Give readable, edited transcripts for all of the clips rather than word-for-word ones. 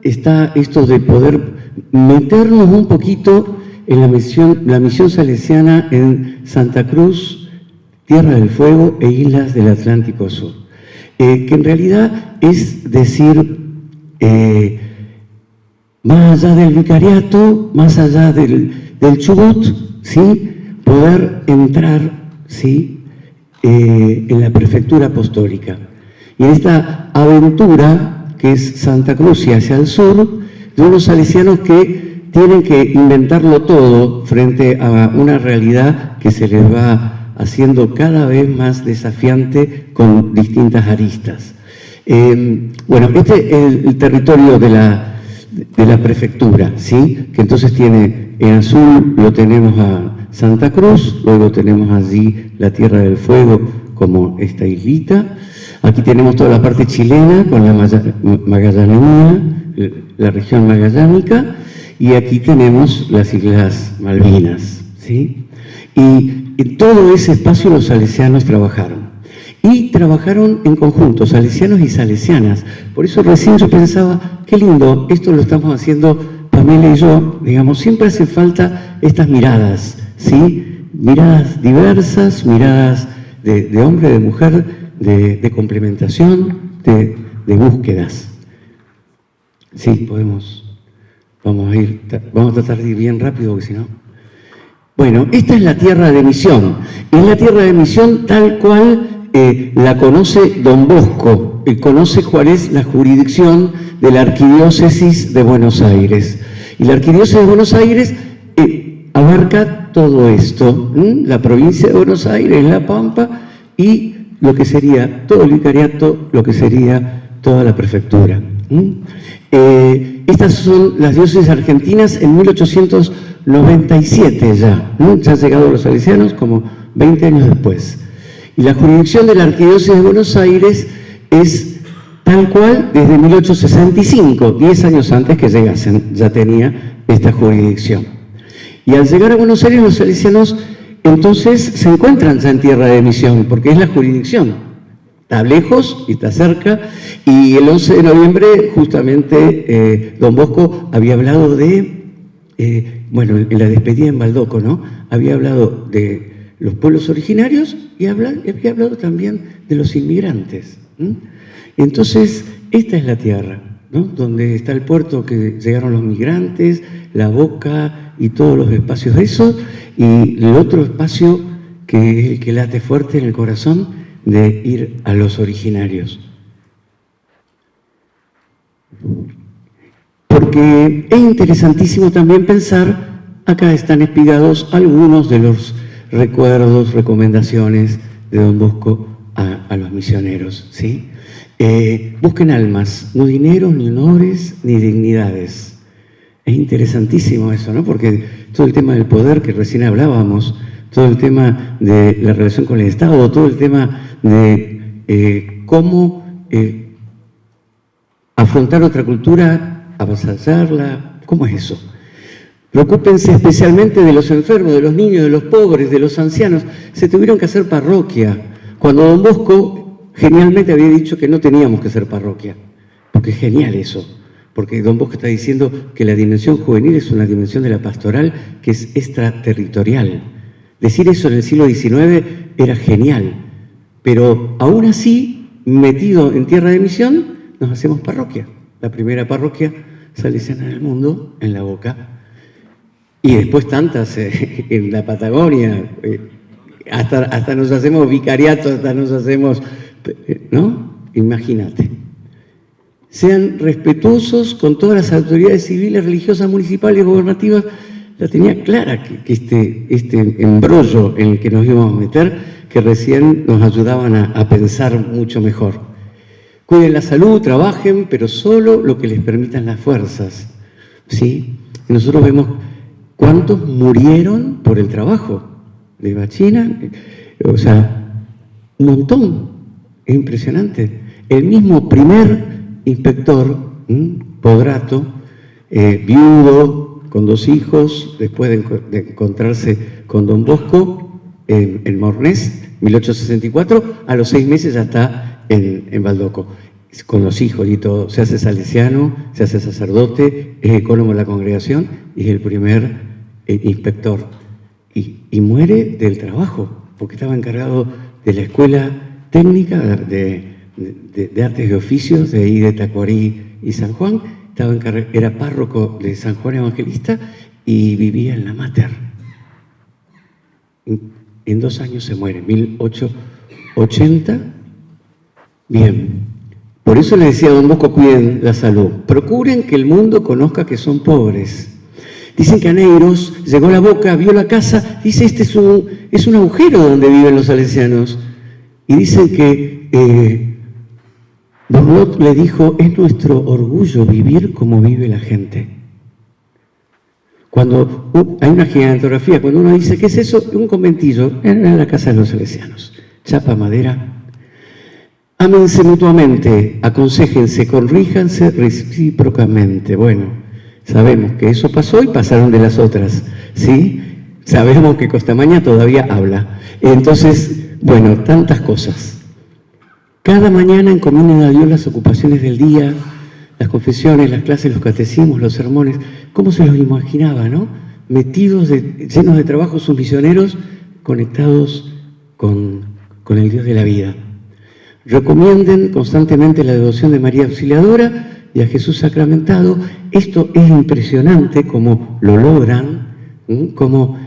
está esto de poder meternos un poquito en la misión salesiana en Santa Cruz, Tierra del Fuego e Islas del Atlántico Sur, que en realidad es decir, más allá del vicariato, más allá del Chubut, ¿sí? Poder entrar, ¿sí? En la prefectura apostólica. Y en esta aventura, que es Santa Cruz y hacia el sur, de unos salesianos que tienen que inventarlo todo frente a una realidad que se les va haciendo cada vez más desafiante con distintas aristas. Bueno, este es el territorio de la prefectura, ¿sí? Que entonces tiene, en azul lo tenemos a Santa Cruz, luego tenemos allí la Tierra del Fuego como esta islita. Aquí tenemos toda la parte chilena con la Magallanía, la región magallánica, y aquí tenemos las Islas Malvinas, ¿sí? Y en todo ese espacio los salesianos trabajaron. Y trabajaron en conjunto, salesianos y salesianas. Por eso recién yo pensaba, qué lindo, esto lo estamos haciendo Pamela y yo, digamos, siempre hace falta estas miradas, ¿sí? Miradas diversas, miradas de hombre, de mujer, de complementación, de búsquedas. Sí, vamos a tratar de ir bien rápido, porque si no... Bueno, esta es la tierra de misión. Es la tierra de misión tal cual la conoce Don Bosco, y conoce cuál es la jurisdicción de la Arquidiócesis de Buenos Aires. Y la Arquidiócesis de Buenos Aires abarca todo esto, la provincia de Buenos Aires, La Pampa, y lo que sería todo el vicariato, lo que sería toda la prefectura. Estas son las diócesis argentinas en 1897 ya. Ya han llegado los salesianos como 20 años después. Y la jurisdicción de la Arquidiócesis de Buenos Aires es tal cual desde 1865, 10 años antes que llegasen, ya tenía esta jurisdicción. Y al llegar a Buenos Aires los salesianos entonces se encuentran ya en tierra de misión, porque es la jurisdicción. Está lejos y está cerca, y el 11 de noviembre justamente Don Bosco había hablado de, bueno, en la despedida en Baldoco, ¿no? Había hablado de los pueblos originarios y había hablado también de los inmigrantes. Entonces, esta es la tierra, ¿no? Donde está el puerto que llegaron los migrantes, la boca y todos los espacios de esos, y el otro espacio que es el que late fuerte en el corazón de ir a los originarios. Porque es interesantísimo también pensar, acá están espigados algunos de los recuerdos, recomendaciones de Don Bosco a los misioneros, ¿sí? Busquen almas, no dineros, ni honores, ni dignidades. Es interesantísimo eso, ¿no? Porque todo el tema del poder que recién hablábamos, todo el tema de la relación con el Estado, todo el tema de cómo afrontar otra cultura, avasallarla, ¿cómo es eso? Preocúpense especialmente de los enfermos, de los niños, de los pobres, de los ancianos. Se tuvieron que hacer parroquia. Cuando Don Bosco genialmente había dicho que no teníamos que hacer parroquia, porque es genial eso. Porque Don Bosco está diciendo que la dimensión juvenil es una dimensión de la pastoral que es extraterritorial. Decir eso en el siglo XIX era genial, pero aún así, metido en tierra de misión, nos hacemos parroquia. La primera parroquia salesiana del mundo, en La Boca, y después tantas en la Patagonia, hasta nos hacemos vicariato, hasta nos hacemos, ¿no? Imagínate. Sean respetuosos con todas las autoridades civiles, religiosas, municipales, gubernativas. La tenía clara que este embrollo en el que nos íbamos a meter, que recién nos ayudaban a pensar mucho mejor. Cuiden la salud, trabajen, pero solo lo que les permitan las fuerzas, ¿sí? Y nosotros vemos cuántos murieron por el trabajo de Bachina, o sea, un montón, es impresionante. El mismo primer inspector, Podrato, viudo, con 2 hijos, después de encontrarse con Don Bosco en Mornés, 1864, a los 6 meses ya está en Baldoco. con los hijos y todo, se hace salesiano, se hace sacerdote, es ecónomo de la congregación y es el primer inspector. Y muere del trabajo, porque estaba encargado de la escuela técnica de artes y oficios de ahí de Tacuarí y San Juan, era párroco de San Juan Evangelista y vivía en la Mater. En 2 años se muere, 1880. Bien. Por eso le decía a don Bosco, cuiden la salud. Procuren que el mundo conozca que son pobres. Dicen que a Neiros llegó a la Boca, vio la casa, dice, este es un agujero donde viven los salesianos. Y dicen que Borlot le dijo, es nuestro orgullo vivir como vive la gente. Cuando hay una gigantografía, cuando uno dice, ¿qué es eso? Un conventillo, en la casa de los salesianos. Chapa, madera. Ámense mutuamente, aconséjense, corríjanse recíprocamente. Bueno, sabemos que eso pasó y pasaron de las otras, ¿sí? Sabemos que Costamaña todavía habla. Entonces, bueno, tantas cosas. Cada mañana encomienden a Dios las ocupaciones del día, las confesiones, las clases, los catecismos, los sermones. ¿Cómo se los imaginaba, no? Metidos, llenos de trabajo, sus misioneros, conectados con el Dios de la vida. Recomienden constantemente la devoción de María Auxiliadora y a Jesús sacramentado. Esto es impresionante cómo lo logran, como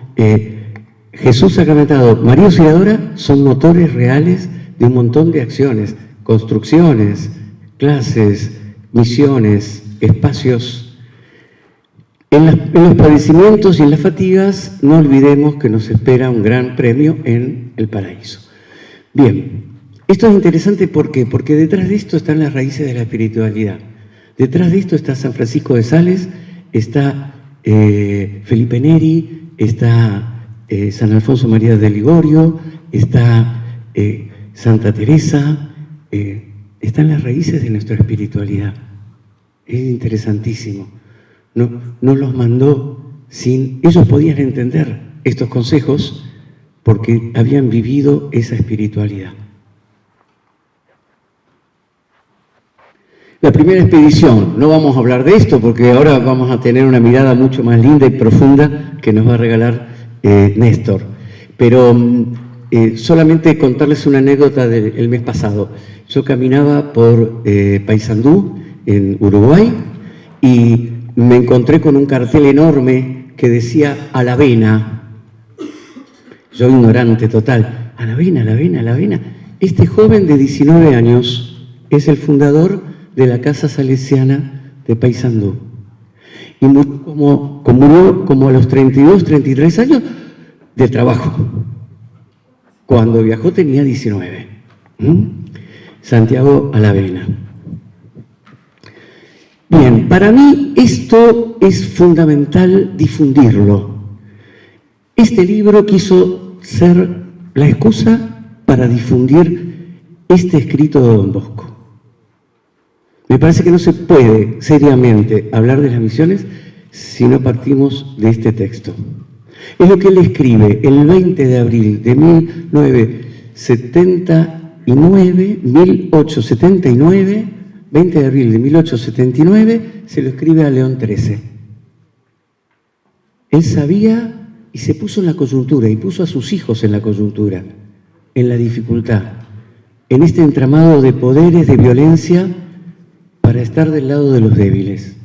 Jesús sacramentado, María Auxiliadora son motores reales de un montón de acciones, construcciones, clases, misiones, espacios. En los padecimientos y en las fatigas no olvidemos que nos espera un gran premio en el paraíso. Bien. Esto es interesante, ¿por qué? Porque detrás de esto están las raíces de la espiritualidad. Detrás de esto está San Francisco de Sales, está Felipe Neri, está San Alfonso María de Ligorio, está Santa Teresa, están las raíces de nuestra espiritualidad. Es interesantísimo. No los mandó sin... Ellos podían entender estos consejos porque habían vivido esa espiritualidad. La primera expedición, no vamos a hablar de esto porque ahora vamos a tener una mirada mucho más linda y profunda que nos va a regalar Néstor. Pero solamente contarles una anécdota del mes pasado. Yo caminaba por Paysandú, en Uruguay, y me encontré con un cartel enorme que decía a la avena. Yo ignorante total, a la avena, a la avena, a la avena. Este joven de 19 años es el fundador de la Casa Salesiana de Paysandú. Y murió como a los 32, 33 años de trabajo. Cuando viajó tenía 19. Santiago Alavena. Bien, para mí esto es fundamental difundirlo. Este libro quiso ser la excusa para difundir este escrito de don Bosco. Me parece que no se puede seriamente hablar de las misiones si no partimos de este texto. Es lo que él escribe el 20 de abril de 1879, 20 de abril de 1879, se lo escribe a León XIII. Él sabía y se puso en la coyuntura, y puso a sus hijos en la coyuntura, en la dificultad, en este entramado de poderes, de violencia, para estar del lado de los débiles.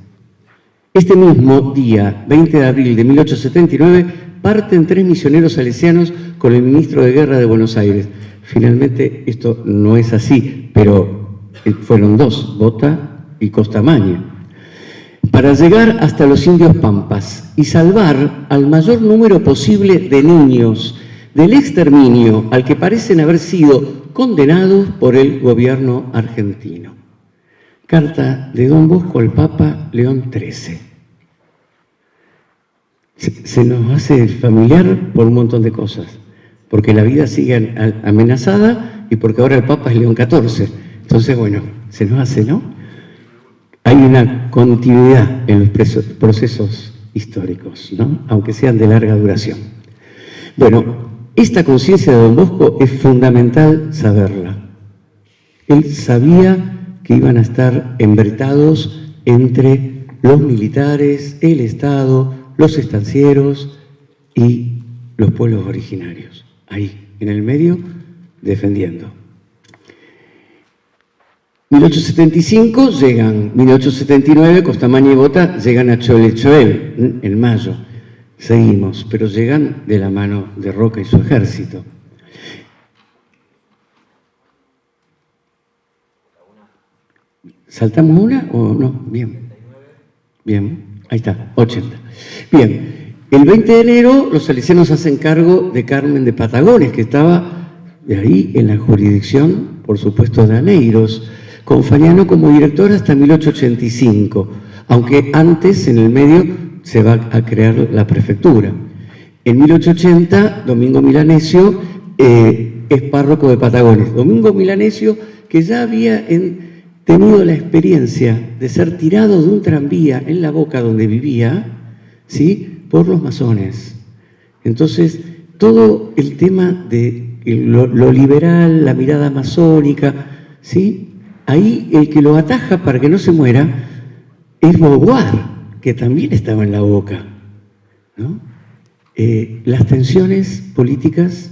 Este mismo día, 20 de abril de 1879, parten 3 misioneros salesianos con el ministro de Guerra de Buenos Aires. Finalmente esto no es así, pero fueron 2, Bota y Costamaña, para llegar hasta los indios pampas y salvar al mayor número posible de niños del exterminio al que parecen haber sido condenados por el gobierno argentino. Carta de don Bosco al Papa León XIII. Se nos hace familiar por un montón de cosas, porque la vida sigue amenazada y porque ahora el Papa es León XIV. Entonces, bueno, se nos hace, ¿no? Hay una continuidad en los procesos históricos, ¿no? Aunque sean de larga duración. Bueno, esta conciencia de don Bosco es fundamental saberla. Él sabía que iban a estar embretados entre los militares, el Estado, los estancieros y los pueblos originarios. Ahí, en el medio, defendiendo. 1875 llegan, 1879 Costamaña y Bota llegan a Cholechoel, en mayo. Seguimos, pero llegan de la mano de Roca y su ejército. ¿Saltamos una o no? Bien. Bien, ahí está, 80. Bien, el 20 de enero los salesianos hacen cargo de Carmen de Patagones, que estaba de ahí en la jurisdicción, por supuesto, de Aneiros, con Fagnano como director hasta 1885, aunque antes, en el medio, se va a crear la prefectura. En 1880, Domingo Milanesio es párroco de Patagones. Domingo Milanesio, que ya había tenido la experiencia de ser tirado de un tranvía en la Boca donde vivía, ¿sí?, por los masones. Entonces, todo el tema de lo liberal, la mirada masónica, ¿sí?, ahí el que lo ataja para que no se muera es Beauvoir, que también estaba en la Boca, ¿no? Las tensiones políticas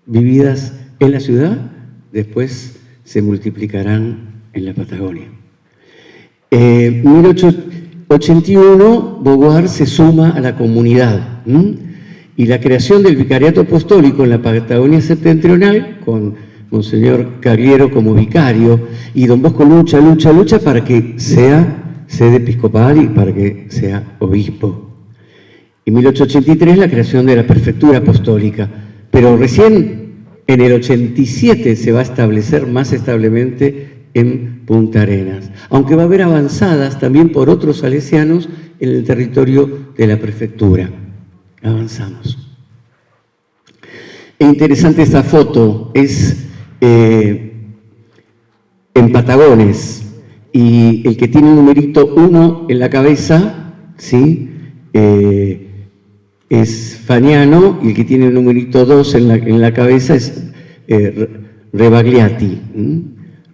vividas en la ciudad después se multiplicarán en la Patagonia. 1881, Beauvoir se suma a la comunidad y la creación del vicariato apostólico en la Patagonia septentrional, con Monseñor Cagliero como vicario, y don Bosco lucha para que sea sede episcopal y para que sea obispo. En 1883 la creación de la prefectura apostólica, pero recién en el 87 se va a establecer más establemente en Punta Arenas, aunque va a haber avanzadas también por otros salesianos en el territorio de la prefectura. Avanzamos. Es interesante esta foto, es en Patagones, y el que tiene el numerito 1 en la cabeza, ¿sí?, es Fagnano, y el que tiene el numerito 2 en la cabeza es Rebagliati.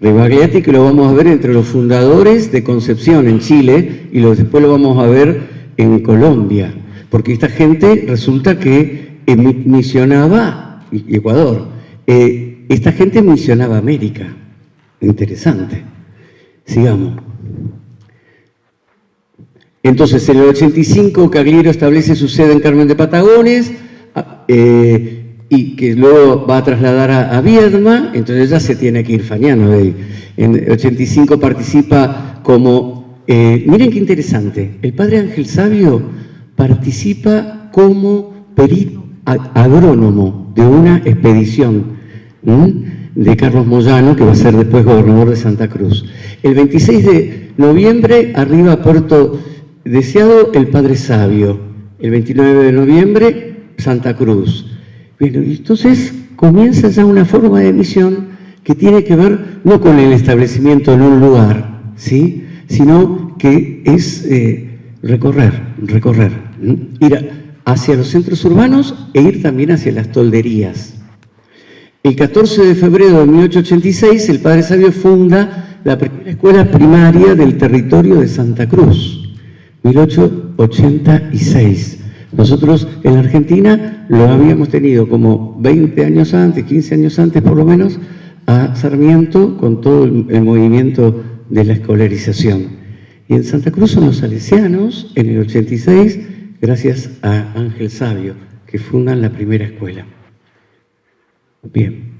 Rebagliati, que lo vamos a ver entre los fundadores de Concepción en Chile, y después lo vamos a ver en Colombia, porque esta gente resulta que misionaba, y Ecuador, esta gente misionaba América. Interesante. Sigamos. Entonces, en el 85, Cagliero establece su sede en Carmen de Patagones, y que luego va a trasladar a Viedma, entonces ya se tiene que ir Fagnano de ahí. En el 85 participa como... miren qué interesante, el padre Ángel Sabio participa como perito agrónomo de una expedición de Carlos Moyano, que va a ser después gobernador de Santa Cruz. El 26 de noviembre arriba a Puerto Deseado el padre Sabio. El 29 de noviembre, Santa Cruz. Bueno, y entonces comienza ya una forma de misión que tiene que ver no con el establecimiento en un lugar, ¿sí?, sino que es recorrer, ir hacia los centros urbanos e ir también hacia las tolderías. El 14 de febrero de 1886, el padre Sabio funda la primera escuela primaria del territorio de Santa Cruz, 1886. Nosotros en la Argentina lo habíamos tenido como 20 años antes, 15 años antes por lo menos, a Sarmiento con todo el movimiento de la escolarización. Y en Santa Cruz son los salesianos, en el 86, gracias a Ángel Sabio, que fundan la primera escuela. Bien.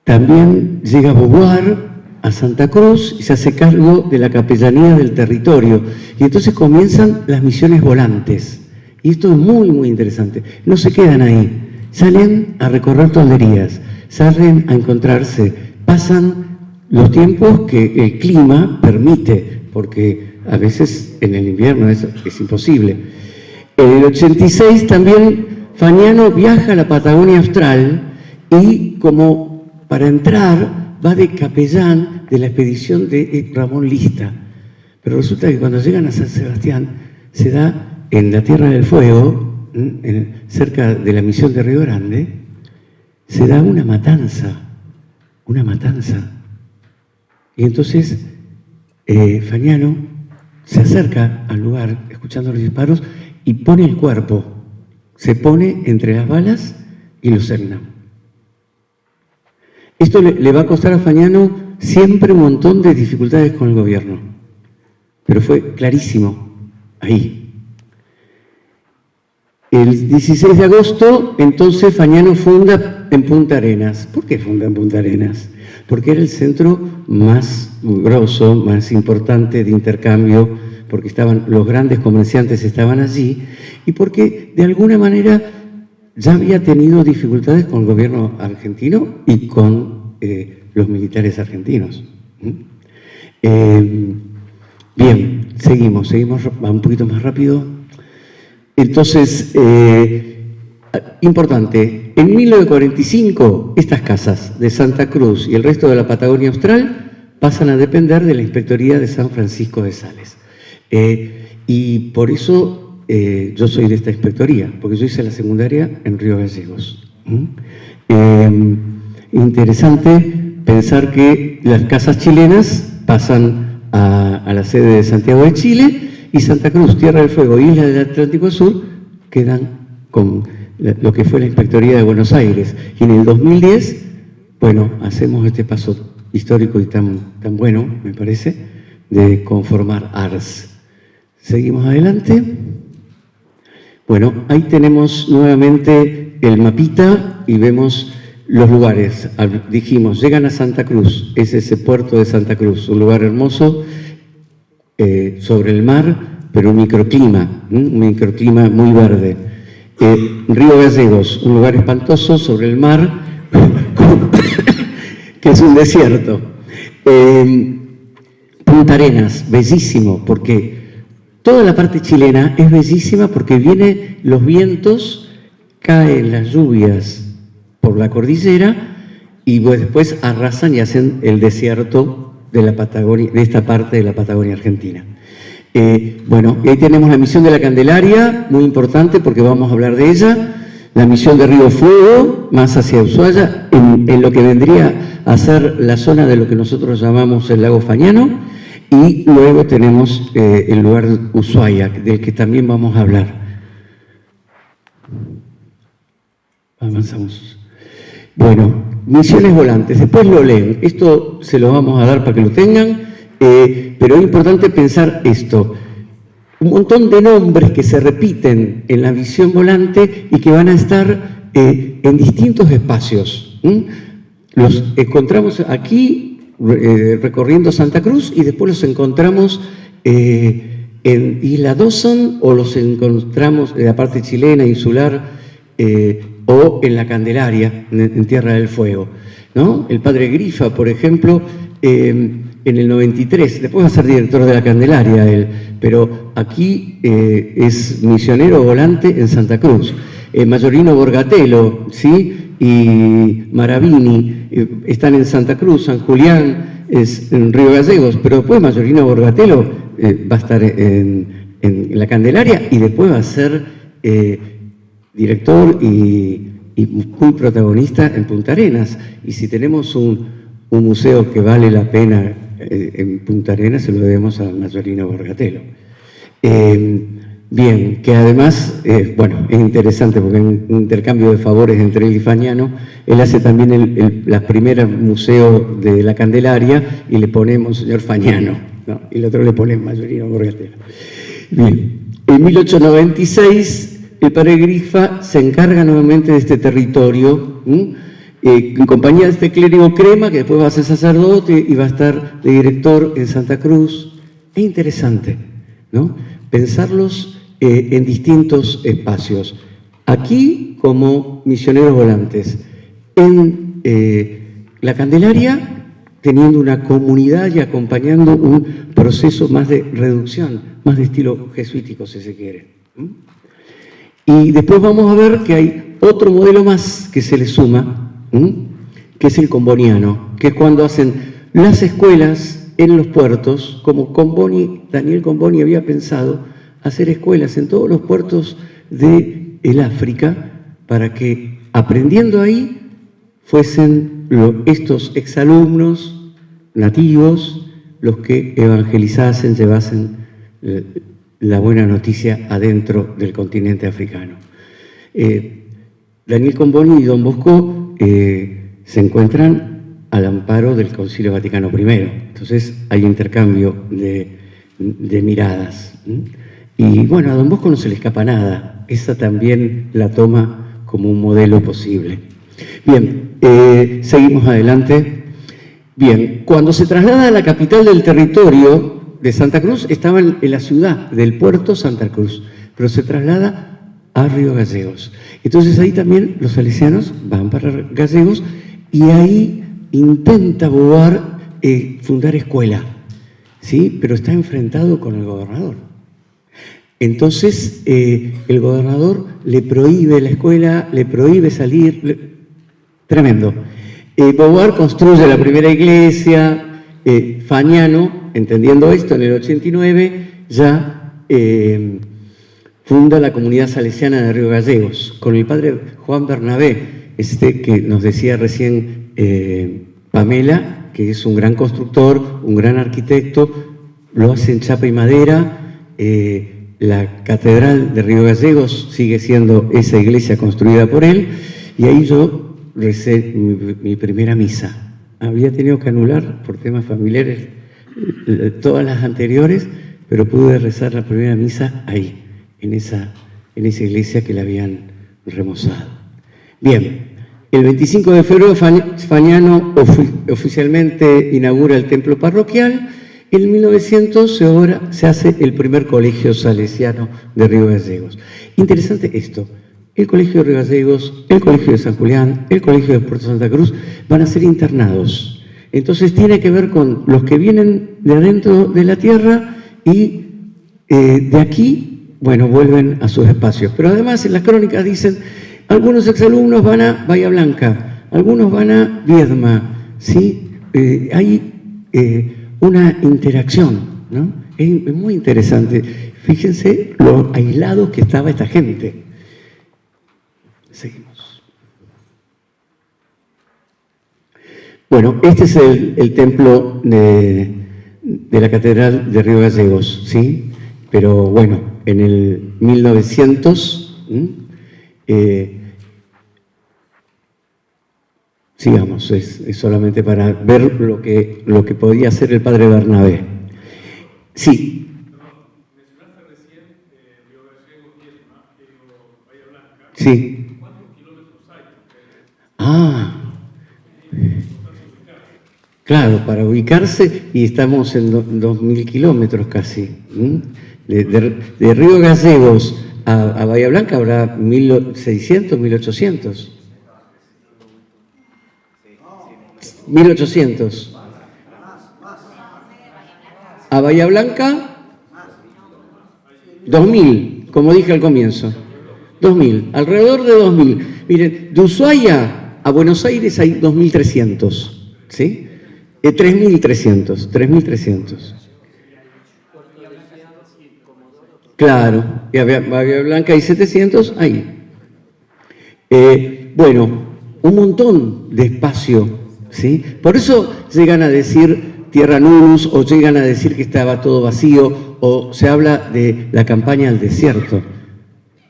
También llega Beauvoir a Santa Cruz y se hace cargo de la capellanía del territorio. Y entonces comienzan las misiones volantes. Y esto es muy, muy interesante. No se quedan ahí. Salen a recorrer tolderías, salen a encontrarse, pasan los tiempos que el clima permite, porque a veces en el invierno es imposible. En el 86 también Fagnano viaja a la Patagonia Austral y como para entrar va de capellán de la expedición de Ramón Lista. Pero resulta que cuando llegan a San Sebastián se da en la Tierra del Fuego, cerca de la misión de Río Grande, se da una matanza una matanza. Y entonces Fagnano se acerca al lugar, escuchando los disparos, y pone el cuerpo, se pone entre las balas y lo cerna. Esto le va a costar a Fagnano siempre un montón de dificultades con el gobierno, pero fue clarísimo ahí. El 16 de agosto, entonces, Fagnano funda en Punta Arenas. ¿Por qué funda en Punta Arenas? Porque era el centro más grosso, más importante de intercambio, porque los grandes comerciantes estaban allí, y porque de alguna manera ya había tenido dificultades con el gobierno argentino y con los militares argentinos. Bien, seguimos un poquito más rápido. Entonces, importante, en 1945 estas casas de Santa Cruz y el resto de la Patagonia Austral pasan a depender de la Inspectoría de San Francisco de Sales. Y por eso yo soy de esta inspectoría, porque yo hice la secundaria en Río Gallegos. Interesante pensar que las casas chilenas pasan a la sede de Santiago de Chile, y Santa Cruz, Tierra del Fuego, Isla del Atlántico Sur, quedan con lo que fue la Inspectoría de Buenos Aires. Y en el 2010, bueno, hacemos este paso histórico y tan bueno, me parece, de conformar ARS. Seguimos adelante. Bueno, ahí tenemos nuevamente el mapita y vemos los lugares. Dijimos, llegan a Santa Cruz, es ese puerto de Santa Cruz, un lugar hermoso, sobre el mar, pero un microclima muy verde. Río Gallegos, un lugar espantoso sobre el mar, que es un desierto. Punta Arenas, bellísimo, porque toda la parte chilena es bellísima porque vienen los vientos, caen las lluvias por la cordillera y después arrasan y hacen el desierto de la Patagonia, de esta parte de la Patagonia Argentina. Bueno, ahí tenemos la misión de la Candelaria, muy importante porque vamos a hablar de ella. La misión de Río Fuego, más hacia Ushuaia, en lo que vendría a ser la zona de lo que nosotros llamamos el lago Fagnano, y luego tenemos el lugar de Ushuaia, del que también vamos a hablar. Avanzamos. Bueno, misiones volantes, después lo leen, esto se lo vamos a dar para que lo tengan, pero es importante pensar esto, un montón de nombres que se repiten en la misión volante y que van a estar en distintos espacios. Los encontramos aquí recorriendo Santa Cruz y después los encontramos en Isla Dawson o los encontramos en la parte chilena, insular, o en la Candelaria, en Tierra del Fuego, ¿no? El padre Grifa, por ejemplo, en el 93, después va a ser director de la Candelaria él, pero aquí es misionero volante en Santa Cruz. Mayorino Borgatello, ¿sí? Y Maravini están en Santa Cruz, San Julián es en Río Gallegos, pero después Mayorino Borgatello va a estar en la Candelaria y después va a ser director y muy protagonista en Punta Arenas. Y si tenemos un museo que vale la pena en Punta Arenas, se lo debemos a Mayorino Borgatello. Bien, que además, bueno, es interesante porque hay un intercambio de favores entre él y Fagnano. Él hace también la primera museo de la Candelaria y le ponemos señor Fagnano, ¿no? Y el otro le pone Mayorino Borgatello. Bien, en 1896 el padre Grifa se encarga nuevamente de este territorio, en compañía de este clérigo Crema, que después va a ser sacerdote y va a estar de director en Santa Cruz. Es interesante, ¿no? Pensarlos en distintos espacios. Aquí como misioneros volantes, en la Candelaria teniendo una comunidad y acompañando un proceso más de reducción, más de estilo jesuítico si se quiere. Y después vamos a ver que hay otro modelo más que se le suma, que es el comboniano, que es cuando hacen las escuelas en los puertos, como Daniel Comboni había pensado hacer escuelas en todos los puertos del África, para que aprendiendo ahí fuesen estos exalumnos nativos los que evangelizasen, llevasen la buena noticia adentro del continente africano. Daniel Comboni y Don Bosco se encuentran al amparo del Concilio Vaticano I. Entonces hay intercambio de miradas. Y bueno, a Don Bosco no se le escapa nada. Esa también la toma como un modelo posible. Bien, seguimos adelante. Bien, cuando se traslada a la capital del territorio de Santa Cruz, estaba en la ciudad del puerto Santa Cruz, pero se traslada a Río Gallegos. Entonces ahí también los salesianos van para Gallegos y ahí intenta Beauvoir fundar escuela, ¿sí? Pero está enfrentado con el gobernador. Entonces el gobernador le prohíbe la escuela, le prohíbe salir, tremendo. Beauvoir construye la primera iglesia, Fagnano, entendiendo esto, en el 89 ya funda la comunidad salesiana de Río Gallegos, con el padre Juan Bernabé, que nos decía recién Pamela, que es un gran constructor, un gran arquitecto, lo hace en chapa y madera. La catedral de Río Gallegos sigue siendo esa iglesia construida por él, y ahí yo recé mi primera misa. Había tenido que anular por temas familiares todas las anteriores, pero pude rezar la primera misa ahí, en esa iglesia que la habían remozado. Bien, el 25 de febrero Fagnano oficialmente inaugura el templo parroquial. En 1900 se hace el primer colegio salesiano de Río Gallegos. Interesante esto. El Colegio de Río Gallegos, el Colegio de San Julián, el Colegio de Puerto Santa Cruz van a ser internados. Entonces tiene que ver con los que vienen de adentro de la tierra y de aquí, bueno, vuelven a sus espacios. Pero además en las crónicas dicen, algunos exalumnos van a Bahía Blanca, algunos van a Viedma, ¿sí? Hay una interacción, ¿no? Es muy interesante. Fíjense lo aislados que estaba esta gente. Seguimos. Bueno, este es el templo de la Catedral de Río Gallegos, ¿sí? Pero bueno, en el 1900, sigamos, es solamente para ver lo que podía hacer el padre Bernabé. Sí. Mencionaste recién Río Gallegos, Viedma, Bahía Blanca. Sí. ¿Cuántos kilómetros hay? Claro, para ubicarse, y estamos en 2.000 kilómetros casi. De Río Gallegos a Bahía Blanca habrá 1.600, 1.800. 1.800. A Bahía Blanca, 2.000, como dije al comienzo. 2.000, alrededor de 2.000. Miren, de Ushuaia a Buenos Aires hay 2.300, ¿sí? 3.300. Claro, y a Bahía Blanca hay 700, ahí. Bueno, un montón de espacio, ¿sí? Por eso llegan a decir Tierra Nulus, o llegan a decir que estaba todo vacío, o se habla de la campaña al desierto.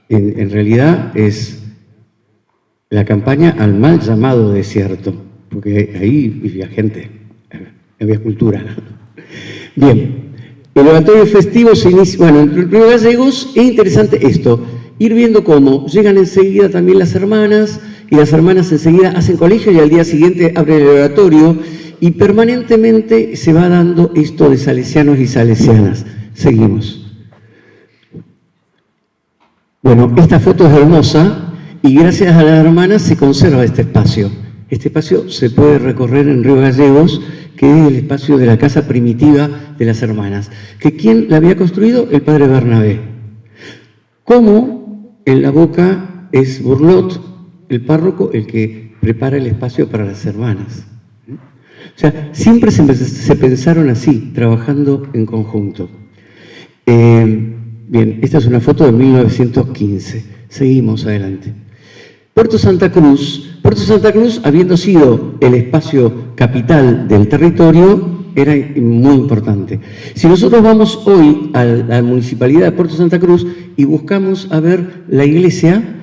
En realidad es la campaña al mal llamado desierto, porque ahí vivía gente, había cultura. Bien, el oratorio festivo se inicia, bueno, en Río Gallegos es interesante esto, ir viendo cómo llegan enseguida también las hermanas, y las hermanas enseguida hacen colegio y al día siguiente abren el oratorio, y permanentemente se va dando esto de salesianos y salesianas. Seguimos. Bueno, esta foto es hermosa y gracias a las hermanas se conserva este espacio. Este espacio se puede recorrer en Río Gallegos, que es el espacio de la casa primitiva de las hermanas. ¿Que quién la había construido? El padre Bernabé. Como en la boca es Burlot, el párroco, el que prepara el espacio para las hermanas. O sea, siempre se pensaron así, trabajando en conjunto. Bien, esta es una foto de 1915. Seguimos adelante. Puerto Santa Cruz, habiendo sido el espacio capital del territorio, era muy importante. Si nosotros vamos hoy a la Municipalidad de Puerto Santa Cruz y buscamos a ver la iglesia,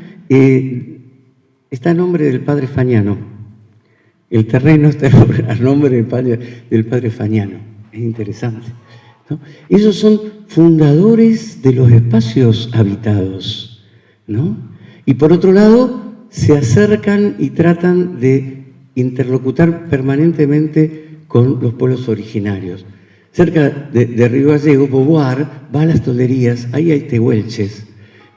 está a nombre del padre Fagnano. El terreno está a nombre del padre Fagnano. Es interesante, ¿no? Ellos son fundadores de los espacios habitados, ¿no? Y por otro lado, se acercan y tratan de interlocutar permanentemente con los pueblos originarios. Cerca de Río Gallego, Beauvoir va a las tolderías, ahí hay tehuelches,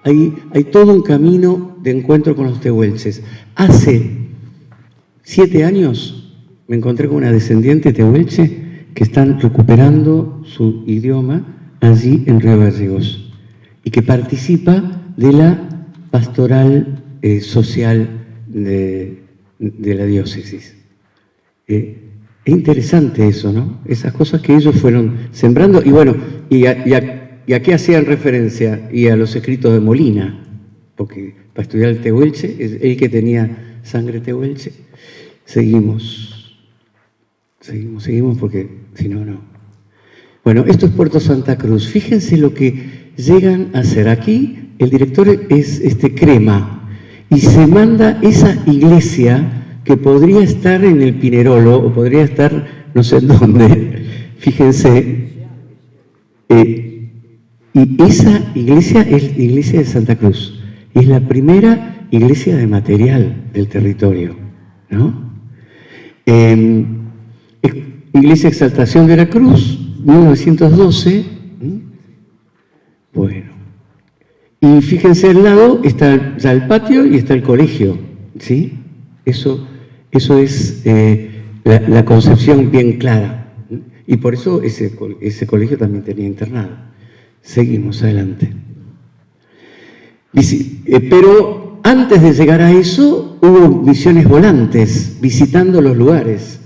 hay todo un camino de encuentro con los tehuelches. Hace 7 años me encontré con una descendiente tehuelche que están recuperando su idioma allí en Río Gallegos y que participa de la pastoral social de la diócesis. Es interesante eso, ¿no? Esas cosas que ellos fueron sembrando. Y bueno, ¿y a qué hacían referencia? Y a los escritos de Molina, porque para estudiar el tehuelche, es el que tenía sangre tehuelche. Seguimos, porque si no, no. Bueno, esto es Puerto Santa Cruz. Fíjense lo que llegan a hacer. Aquí el director es Crema, y se manda esa iglesia que podría estar en el Pinerolo, o podría estar no sé en dónde, fíjense, y esa iglesia es la iglesia de Santa Cruz, y es la primera iglesia de material del territorio, ¿no? Iglesia Exaltación de la Cruz, 1912, bueno. Y fíjense al lado, está ya el patio y está el colegio, ¿sí? Eso es la concepción bien clara. Y por eso ese colegio también tenía internado. Seguimos adelante. Pero antes de llegar a eso, hubo misiones volantes, visitando los lugares.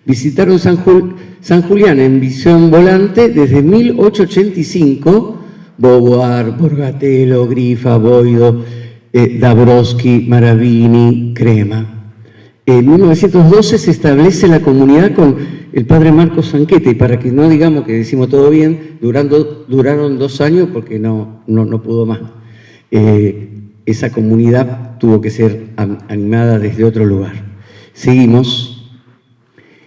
Visitaron San Julián en misión volante desde 1885, Beauvoir, Borgatello, Grifa, Boido, Dabrowski, Maravini, Crema. En 1912 se establece la comunidad con el padre Marcos Sanquete, y para que no digamos que decimos todo bien, duraron 2 años porque no pudo más. Esa comunidad tuvo que ser animada desde otro lugar. Seguimos.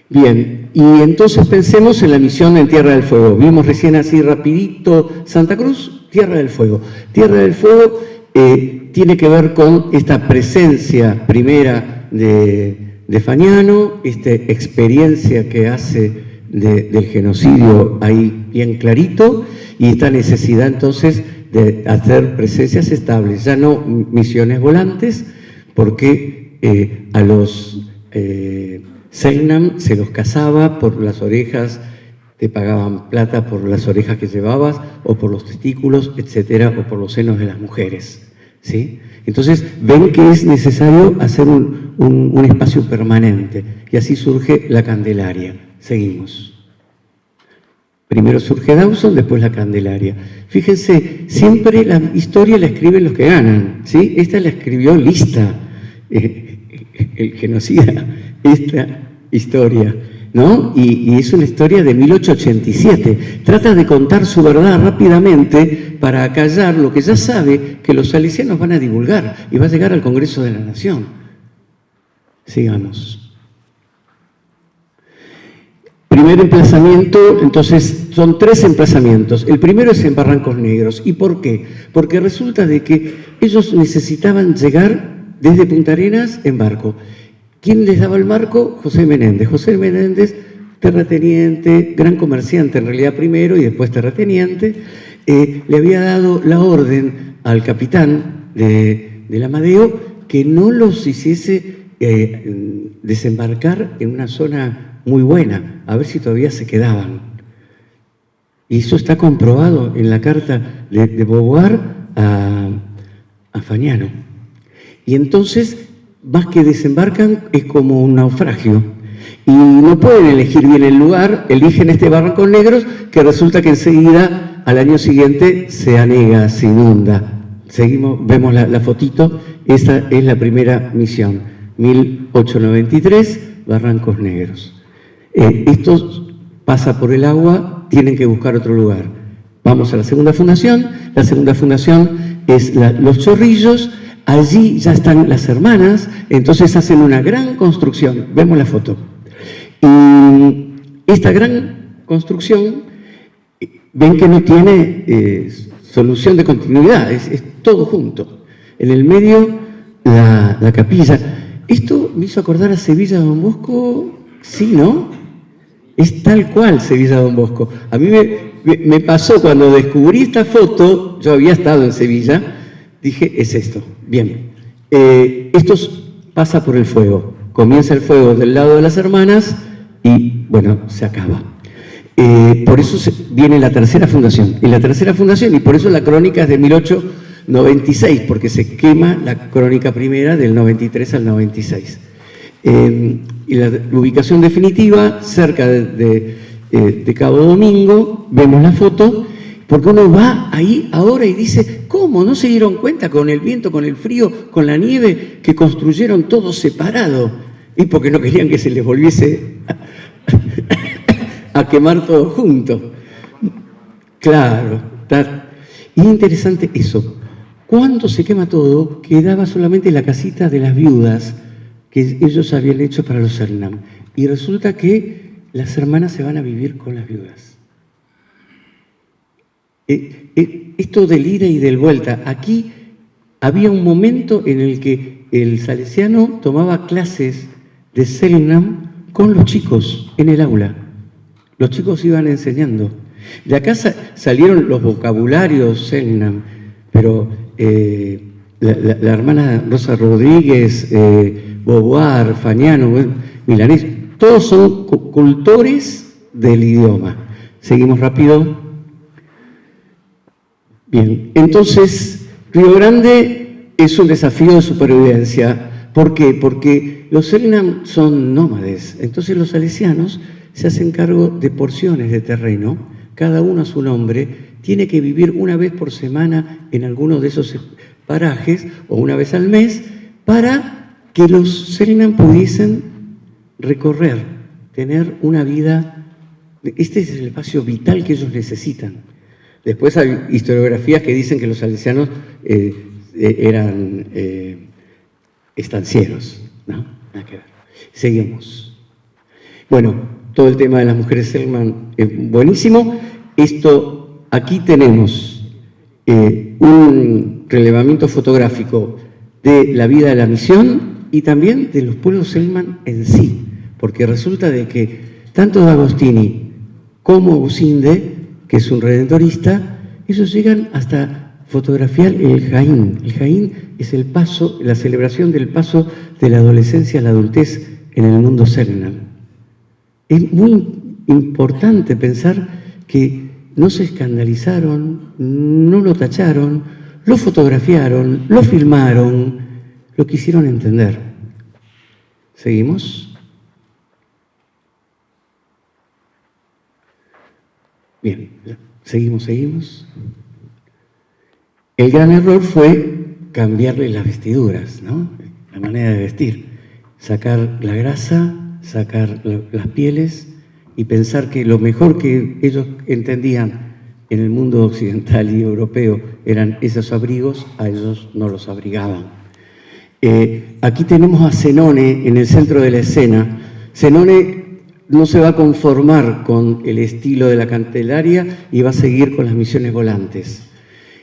Bien, y entonces pensemos en la misión en Tierra del Fuego. Vimos recién así rapidito Santa Cruz, Tierra del Fuego. Tierra del Fuego tiene que ver con esta presencia primera de Fagnano, esta experiencia que hace del genocidio ahí bien clarito, y esta necesidad entonces de hacer presencias estables, ya no misiones volantes, porque a los Selknam se los cazaba por las orejas, te pagaban plata por las orejas que llevabas, o por los testículos, etcétera, o por los senos de las mujeres, ¿sí? Entonces ven que es necesario hacer un espacio permanente, y así surge la Candelaria. Seguimos. Primero surge Dawson, después la Candelaria. Fíjense, siempre la historia la escriben los que ganan, ¿sí? Esta la escribió Lista, el genocida, esta historia, ¿no? Y es una historia de 1887. Trata de contar su verdad rápidamente para acallar lo que ya sabe que los salesianos van a divulgar y va a llegar al Congreso de la Nación. Sigamos. Primer emplazamiento, entonces son 3 emplazamientos. El primero es en Barrancos Negros. ¿Y por qué? Porque resulta de que ellos necesitaban llegar desde Punta Arenas en barco. ¿Quién les daba el marco? José Menéndez. José Menéndez, terrateniente, gran comerciante en realidad primero y después terrateniente, le había dado la orden al capitán del Amadeo que no los hiciese desembarcar en una zona muy buena, a ver si todavía se quedaban. Y eso está comprobado en la carta de Beauvoir a Fagnano. Y entonces, más que desembarcan, es como un naufragio. Y no pueden elegir bien el lugar, eligen este Barrancos Negros, que resulta que enseguida, al año siguiente, se anega, se inunda. seguimos, vemos la fotito, esta es la primera misión, 1893, Barrancos Negros. Esto pasa por el agua, tienen que buscar otro lugar. Vamos a la segunda fundación es Los Chorrillos, allí ya están las hermanas, entonces hacen una gran construcción, vemos la foto. Y esta gran construcción, ven que no tiene solución de continuidad, es todo junto. En el medio, la capilla. Esto me hizo acordar a Sevilla Don Bosco, sí, ¿no? Es tal cual Sevilla Don Bosco. A mí me pasó cuando descubrí esta foto, yo había estado en Sevilla, dije, es esto, bien. Esto pasa por el fuego, comienza el fuego del lado de las hermanas y, bueno, se acaba. Por eso viene la tercera fundación. Y la tercera fundación, y por eso la crónica es de 1896, porque se quema la crónica primera del 93 al 96. Y la ubicación definitiva, cerca de Cabo Domingo, vemos la foto, porque uno va ahí ahora y dice, ¿cómo? ¿No se dieron cuenta con el viento, con el frío, con la nieve, que construyeron todo separado? Y porque no querían que se les volviese a quemar todo junto. Claro. Y interesante eso. Cuando se quema todo, quedaba solamente la casita de las viudas que ellos habían hecho para los Selknam. Y resulta que las hermanas se van a vivir con las viudas. Esto del ida y del vuelta. Aquí había un momento en el que el salesiano tomaba clases de Selknam con los chicos en el aula. Los chicos iban enseñando. De acá salieron los vocabularios Selknam, pero la hermana Rosa Rodríguez, Beauvoir, Fagnano, Milanés, todos son cultores del idioma. Seguimos rápido. Bien, entonces, Río Grande es un desafío de supervivencia. ¿Por qué? Porque los Selknam son nómades, entonces los salesianos se hacen cargo de porciones de terreno, cada uno a su nombre, tiene que vivir una vez por semana en alguno de esos parajes, o una vez al mes, para que los Selknam pudiesen recorrer, tener una vida. Este es el espacio vital que ellos necesitan. Después hay historiografías que dicen que los salesianos eran estancieros, ¿no? Nada que ver. Seguimos. Bueno, todo el tema de las mujeres Selknam es buenísimo. Aquí tenemos un relevamiento fotográfico de la vida de la misión y también de los pueblos Selknam en sí, porque resulta de que tanto D'Agostini como Usinde, que es un redentorista, ellos llegan hasta fotografiar el Jaín. El Jaín es el paso, la celebración del paso de la adolescencia a la adultez en el mundo Selknam. Es muy importante pensar que no se escandalizaron, no lo tacharon, lo fotografiaron, lo filmaron, lo quisieron entender. ¿Seguimos? Bien, seguimos. El gran error fue cambiarle las vestiduras, ¿no? La manera de vestir. Sacar la grasa, sacar las pieles y pensar que lo mejor que ellos entendían en el mundo occidental y europeo eran esos abrigos, a ellos no los abrigaban. Aquí tenemos a Zenone en el centro de la escena. Zenone no se va a conformar con el estilo de la Candelaria y va a seguir con las misiones volantes.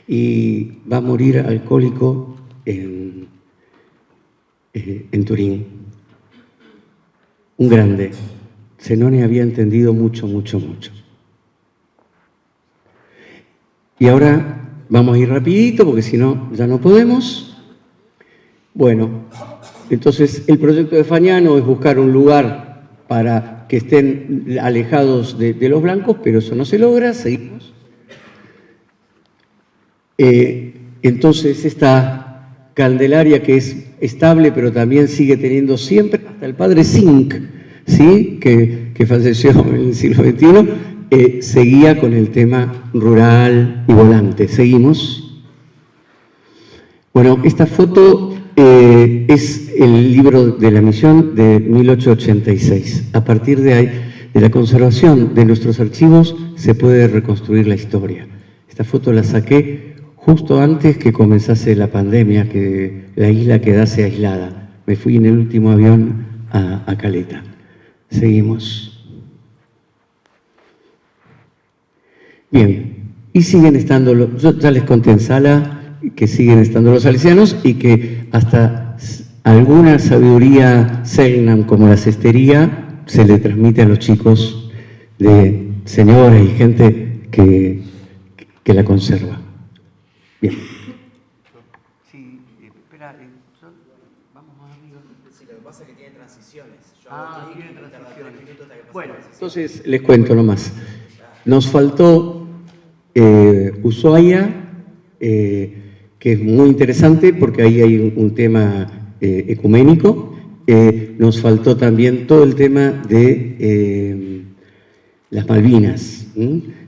Y va a morir alcohólico en Turín. Un grande. Zenone había entendido mucho. Y ahora vamos a ir rapidito porque si no ya no podemos. Bueno, entonces el proyecto de Fagnano es buscar un lugar para que estén alejados de los blancos, pero eso no se logra. Seguimos. Entonces esta Candelaria, que es estable, pero también sigue teniendo siempre, hasta el padre Zinc, ¿sí? que falleció en el siglo XXI, seguía con el tema rural y volante. Seguimos. Bueno, esta foto es el libro de la misión de 1886. A partir de ahí, de la conservación de nuestros archivos, se puede reconstruir la historia. Esta foto la saqué justo antes que comenzase la pandemia, que la isla quedase aislada. Me fui en el último avión a Caleta. Seguimos. Bien, y siguen estando, yo ya les conté en sala que siguen estando los salesianos y que hasta alguna sabiduría Selknam, como la cestería, se le transmite a los chicos de señores y gente que la conserva. Bien. Sí, espera, vamos más arriba. Sí, lo que pasa es que tiene transiciones. Tiene transiciones. Bueno, Entonces les cuento nomás. Nos faltó Ushuaia, que es muy interesante porque ahí hay un tema ecuménico. Nos faltó también todo el tema de las Malvinas,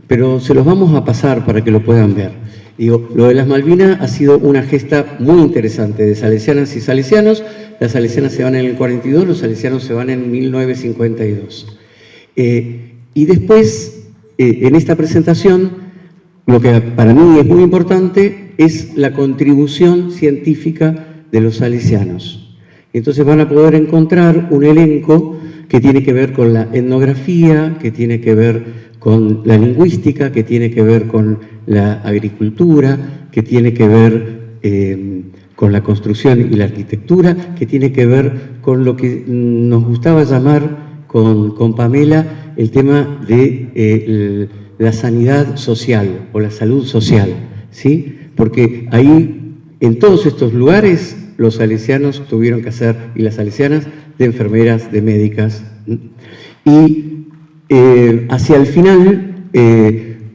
pero se los vamos a pasar para que lo puedan ver. Digo, lo de las Malvinas ha sido una gesta muy interesante de salesianas y salesianos. Las salesianas se van en el 42, los salesianos se van en 1952. Y después, en esta presentación, lo que para mí es muy importante es la contribución científica de los salesianos. Entonces van a poder encontrar un elenco que tiene que ver con la etnografía, que tiene que ver con la lingüística, que tiene que ver con la agricultura, que tiene que ver con la construcción y la arquitectura, que tiene que ver con lo que nos gustaba llamar con Pamela el tema de la sanidad social o la salud social, ¿sí? Porque ahí, en todos estos lugares, los salesianos tuvieron que hacer, y las salesianas, de enfermeras, de médicas. Y hacia el final,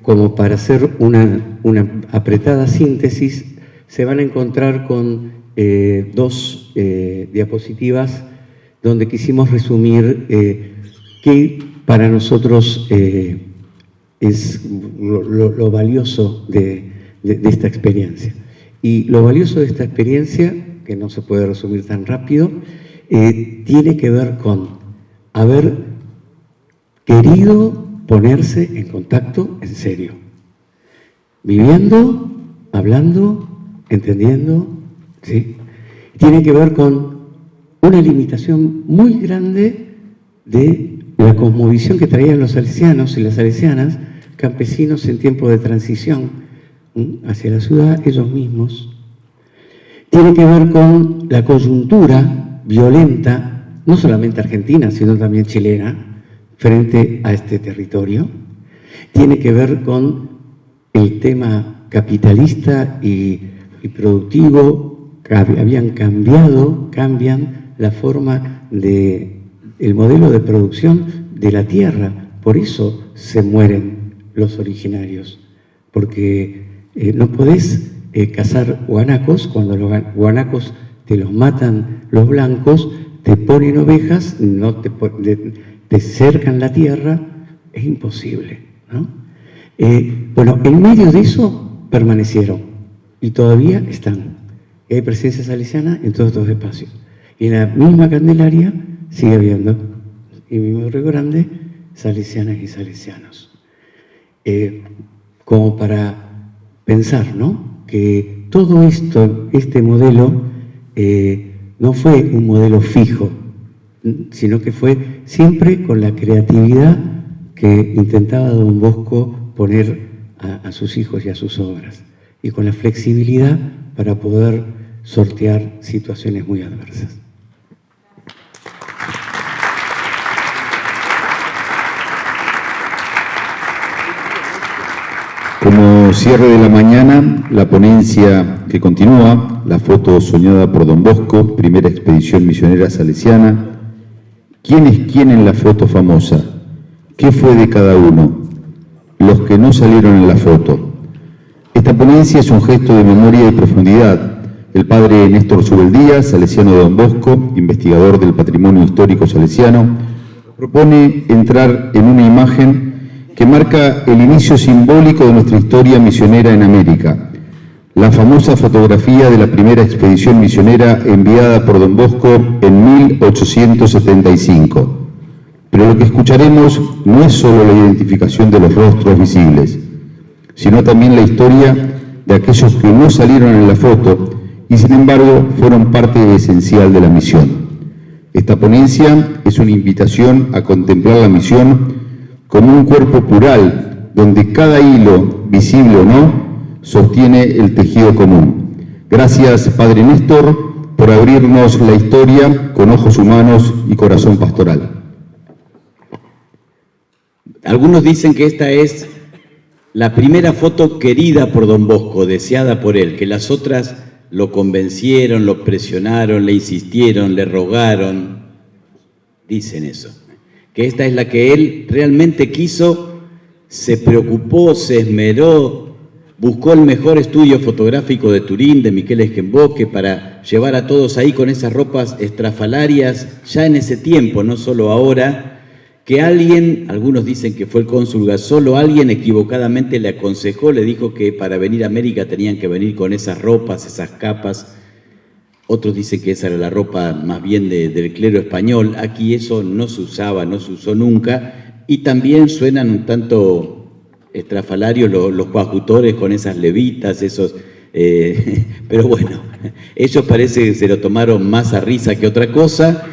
como para hacer una apretada síntesis, se van a encontrar con dos diapositivas donde quisimos resumir qué para nosotros es lo valioso de esta experiencia. Y lo valioso de esta experiencia, que no se puede resumir tan rápido, tiene que ver con haber querido ponerse en contacto en serio, viviendo, hablando, entendiendo, ¿sí? Tiene que ver con una limitación muy grande de la cosmovisión que traían los salesianos y las salesianas, campesinos en tiempo de transición hacia la ciudad, ellos mismos. Tiene que ver con la coyuntura violenta, no solamente argentina, sino también chilena, frente a este territorio. Tiene que ver con el tema capitalista y productivo, cambian la forma el modelo de producción de la tierra. Por eso se mueren los originarios, porque no podés cazar guanacos. Cuando los guanacos te los matan los blancos, te ponen ovejas, te cercan la tierra, es imposible, ¿no? Bueno, en medio de eso permanecieron y todavía están. Hay presencia salesiana en todos estos espacios. Y en la misma Candelaria sigue habiendo, y en mi Río Grande, salesianas y salesianos. Como para pensar, ¿no?, que todo esto, este modelo, no fue un modelo fijo, sino que fue siempre con la creatividad que intentaba Don Bosco poner a sus hijos y a sus obras, y con la flexibilidad para poder sortear situaciones muy adversas. Como cierre de la mañana, la ponencia que continúa, la foto soñada por Don Bosco, primera expedición misionera salesiana. ¿Quién es quién en la foto famosa? ¿Qué fue de cada uno? Los que no salieron en la foto. Esta ponencia es un gesto de memoria y profundidad. El padre Néstor Subeldía, salesiano de Don Bosco, investigador del patrimonio histórico salesiano, propone entrar en una imagen que marca el inicio simbólico de nuestra historia misionera en América. la famosa fotografía de la primera expedición misionera enviada por Don Bosco en 1875. Pero lo que escucharemos no es solo la identificación de los rostros visibles, sino también la historia de aquellos que no salieron en la foto y sin embargo fueron parte esencial de la misión. Esta ponencia es una invitación a contemplar la misión como un cuerpo plural, donde cada hilo, visible o no, sostiene el tejido común. Gracias, Padre Néstor, por abrirnos la historia con ojos humanos y corazón pastoral. Algunos dicen que esta es la primera foto querida por Don Bosco, deseada por él, que las otras lo convencieron, lo presionaron, le insistieron, le rogaron. Dicen eso. Que esta es la que él realmente quiso, se preocupó, se esmeró, buscó el mejor estudio fotográfico de Turín, de Michele Schenbocke, para llevar a todos ahí con esas ropas estrafalarias, ya en ese tiempo, no solo ahora, que alguien, algunos dicen que fue el cónsul Gasolo, alguien equivocadamente le aconsejó, le dijo que para venir a América tenían que venir con esas ropas, esas capas. Otros dicen que esa era la ropa más bien del clero español. Aquí eso no se usaba, no se usó nunca. Y también suenan un tanto estrafalarios los coadjutores con esas levitas, esos... pero bueno, ellos parece que se lo tomaron más a risa que otra cosa.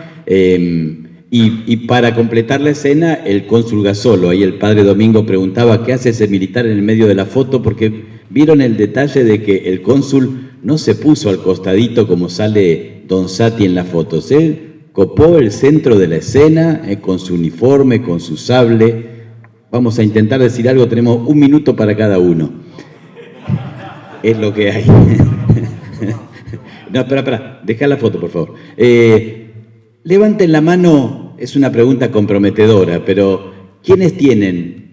Y para completar la escena, el cónsul Gasolo, ahí el padre Domingo preguntaba ¿qué hace ese militar en el medio de la foto? Porque vieron el detalle de que el cónsul no se puso al costadito como sale Don Sati en las fotos. Él copó el centro de la escena con su uniforme, con su sable. Vamos a intentar decir algo, tenemos 1 minuto para cada uno. Es lo que hay. No, espera, deja la foto, por favor. Levanten la mano, es una pregunta comprometedora, pero ¿quiénes tienen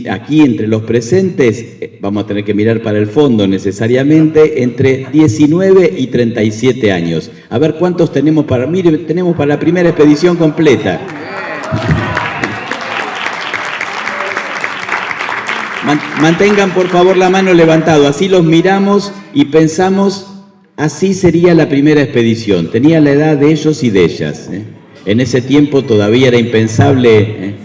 aquí entre los presentes, vamos a tener que mirar para el fondo necesariamente, entre 19 y 37 años? A ver cuántos tenemos para... Mire, tenemos para la primera expedición completa. Mantengan por favor la mano levantada, así los miramos y pensamos... Así sería la primera expedición. Tenía la edad de ellos y de ellas. En ese tiempo todavía era impensable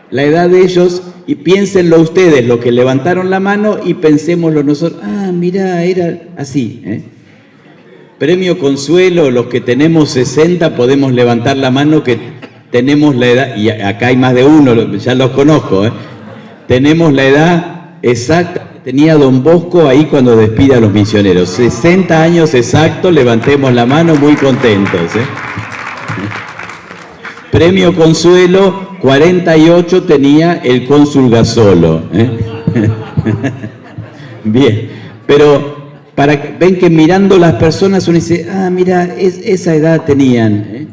la edad de ellos. Y piénsenlo ustedes, los que levantaron la mano, y pensémoslo nosotros. Ah, mirá, era así. Premio consuelo, los que tenemos 60 podemos levantar la mano que tenemos la edad, y acá hay más de uno, ya los conozco. Tenemos la edad exacta. Tenía Don Bosco ahí cuando despide a los misioneros. 60 años exactos, levantemos la mano muy contentos. Premio consuelo, 48 tenía el cónsul Gasolo. Bien, pero ven que mirando las personas uno dice, ah, mira, esa edad tenían.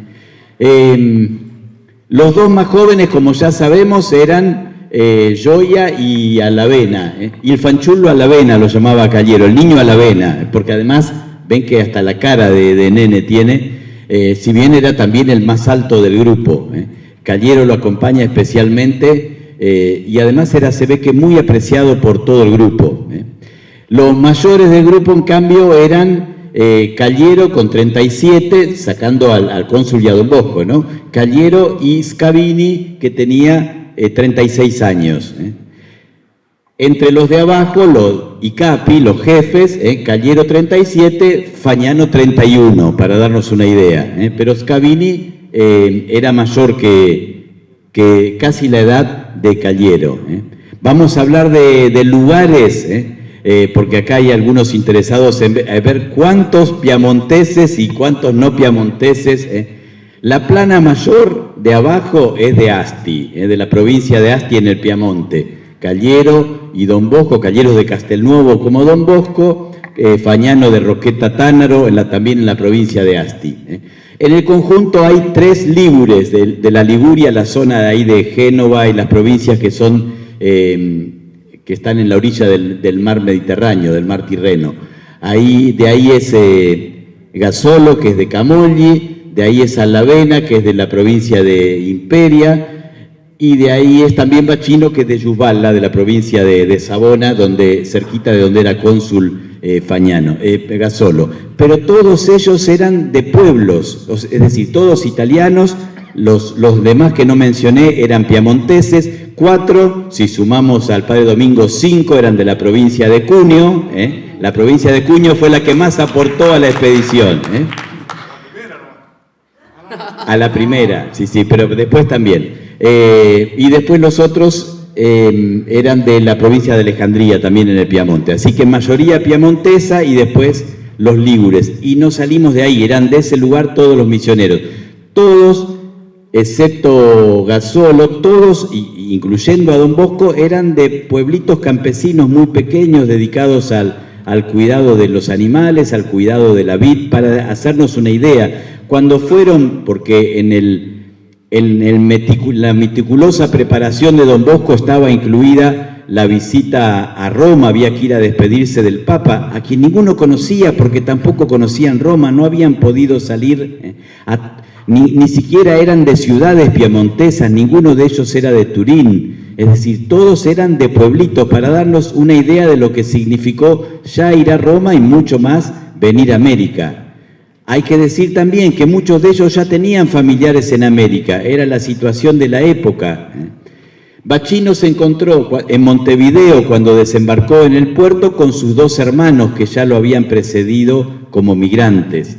Los dos más jóvenes, como ya sabemos, eran... Gioia y Alavena, y el fanchullo Alavena lo llamaba Caliero, el niño Alavena, porque además ven que hasta la cara de nene tiene, si bien era también el más alto del grupo. Caliero lo acompaña especialmente y además se ve que muy apreciado por todo el grupo. Los mayores del grupo, en cambio, eran Caliero con 37, sacando al cónsul y a Don Bosco, ¿no? Caliero y Scavini, que tenía 36 años. Entre los de abajo, los Icapi, los jefes, Caliero 37, Fagnano 31, para darnos una idea. Pero Scavini era mayor que casi la edad de Caliero. Vamos a hablar de lugares, porque acá hay algunos interesados en ver cuántos piamonteses y cuántos no piamonteses. La plana mayor de abajo es de Asti, de la provincia de Asti en el Piamonte. Caliero y Don Bosco, Caliero de Castelnuovo como Don Bosco, Fagnano de Roqueta Tánaro, también en la provincia de Asti. En el conjunto hay 3 ligures de la Liguria, la zona de ahí de Génova y las provincias que están en la orilla del mar Mediterráneo, del mar Tirreno. De ahí es Gasolo, que es de Camogli. De ahí es Alavena, que es de la provincia de Imperia, y de ahí es también Bachino, que es de Yusbala, de la provincia de Savona, cerquita de donde era cónsul Gasolo. Pero todos ellos eran de pueblos, es decir, todos italianos. Los demás que no mencioné eran piamonteses, 4, si sumamos al padre Domingo, 5 eran de la provincia de Cuneo. La provincia de Cuneo fue la que más aportó a la expedición. A la primera, sí, pero después también. Y después los otros eran de la provincia de Alejandría, también en el Piamonte. Así que mayoría piamontesa y después los lígures. Y no salimos de ahí, eran de ese lugar todos los misioneros. Todos, excepto Gasolo, todos, incluyendo a Don Bosco, eran de pueblitos campesinos muy pequeños dedicados al cuidado de los animales, al cuidado de la vid. Para hacernos una idea, cuando fueron, porque la meticulosa preparación de Don Bosco estaba incluida la visita a Roma, había que ir a despedirse del Papa, a quien ninguno conocía porque tampoco conocían Roma, no habían podido salir, ni siquiera eran de ciudades piamontesas, ninguno de ellos era de Turín, es decir, todos eran de pueblitos, para darnos una idea de lo que significó ya ir a Roma y mucho más venir a América. Hay que decir también que muchos de ellos ya tenían familiares en América, era la situación de la época. Bachino se encontró en Montevideo cuando desembarcó en el puerto con sus 2 hermanos que ya lo habían precedido como migrantes.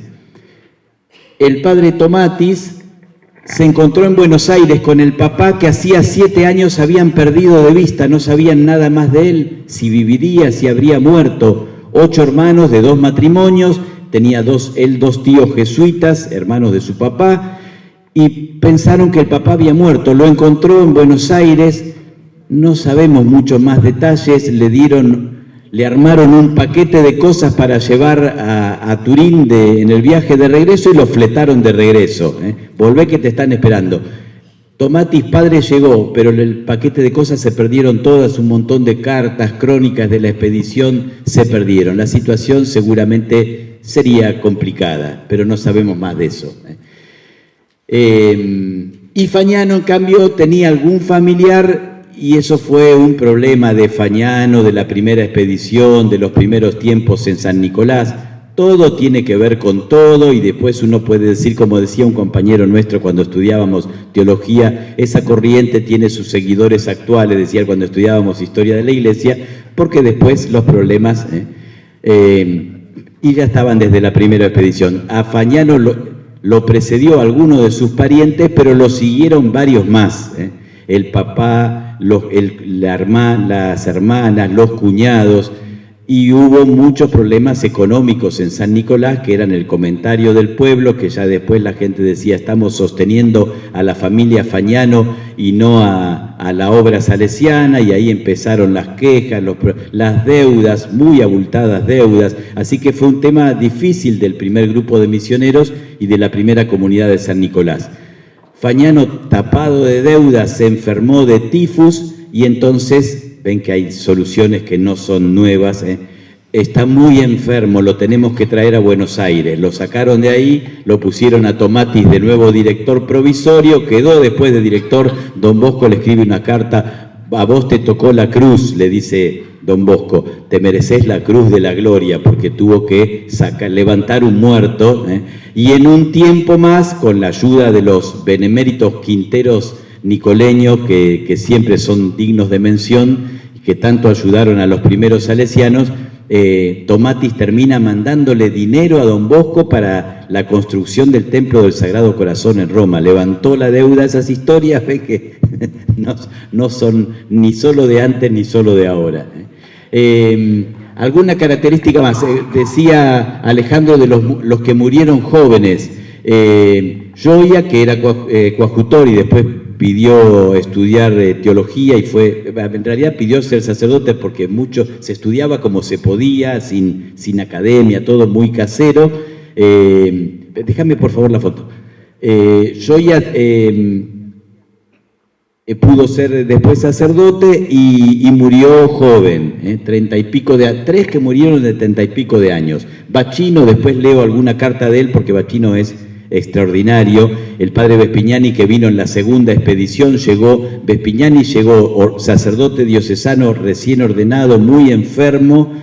El padre Tomatis se encontró en Buenos Aires con el papá que hacía 7 años habían perdido de vista, no sabían nada más de él, si viviría, si habría muerto. 8 hermanos de 2 matrimonios, tenía 2 tíos jesuitas, hermanos de su papá, y pensaron que el papá había muerto. Lo encontró en Buenos Aires, no sabemos muchos más detalles, le armaron un paquete de cosas para llevar a Turín en el viaje de regreso y lo fletaron de regreso. Volvé que te están esperando. Tomatis padre llegó, pero el paquete de cosas se perdieron todas, un montón de cartas, crónicas de la expedición se perdieron. La situación seguramente sería complicada, pero no sabemos más de eso. Y Fagnano, en cambio, tenía algún familiar, y eso fue un problema de Fagnano, de la primera expedición, de los primeros tiempos en San Nicolás. Todo tiene que ver con todo, y después uno puede decir, como decía un compañero nuestro cuando estudiábamos teología, esa corriente tiene sus seguidores actuales, decía cuando estudiábamos historia de la Iglesia, porque después los problemas... y ya estaban desde la primera expedición. A Fagnano lo precedió alguno de sus parientes, pero lo siguieron varios más. El papá, las hermanas, los cuñados, y hubo muchos problemas económicos en San Nicolás, que eran el comentario del pueblo, que ya después la gente decía, estamos sosteniendo a la familia Fagnano y no a la obra salesiana, y ahí empezaron las quejas, las deudas, muy abultadas deudas, así que fue un tema difícil del primer grupo de misioneros y de la primera comunidad de San Nicolás. Fagnano, tapado de deudas, se enfermó de tifus, y entonces... Ven que hay soluciones que no son nuevas. Está muy enfermo, lo tenemos que traer a Buenos Aires. Lo sacaron de ahí, lo pusieron a Tomatis de nuevo director provisorio, quedó después de director. Don Bosco le escribe una carta, a vos te tocó la cruz, le dice Don Bosco, te mereces la cruz de la gloria, porque tuvo que levantar un muerto. Y en un tiempo más, con la ayuda de los beneméritos quinteros nicoleños, que siempre son dignos de mención, que tanto ayudaron a los primeros salesianos, Tomatis termina mandándole dinero a Don Bosco para la construcción del Templo del Sagrado Corazón en Roma. Levantó la deuda. Esas historias, ven que no son ni solo de antes ni solo de ahora. Alguna característica más, decía Alejandro de los que murieron jóvenes. Gioia, que era coadjutor y después pidió estudiar teología y en realidad pidió ser sacerdote porque mucho se estudiaba como se podía, sin academia, todo muy casero. Déjame por favor la foto. Gioia pudo ser después sacerdote y murió joven, 30 y pico de años, 3 que murieron de 30 y pico de años. Bachino, después leo alguna carta de él porque Bachino es extraordinario. El padre Vespignani, que vino en la segunda expedición, Vespignani llegó sacerdote diocesano recién ordenado, muy enfermo,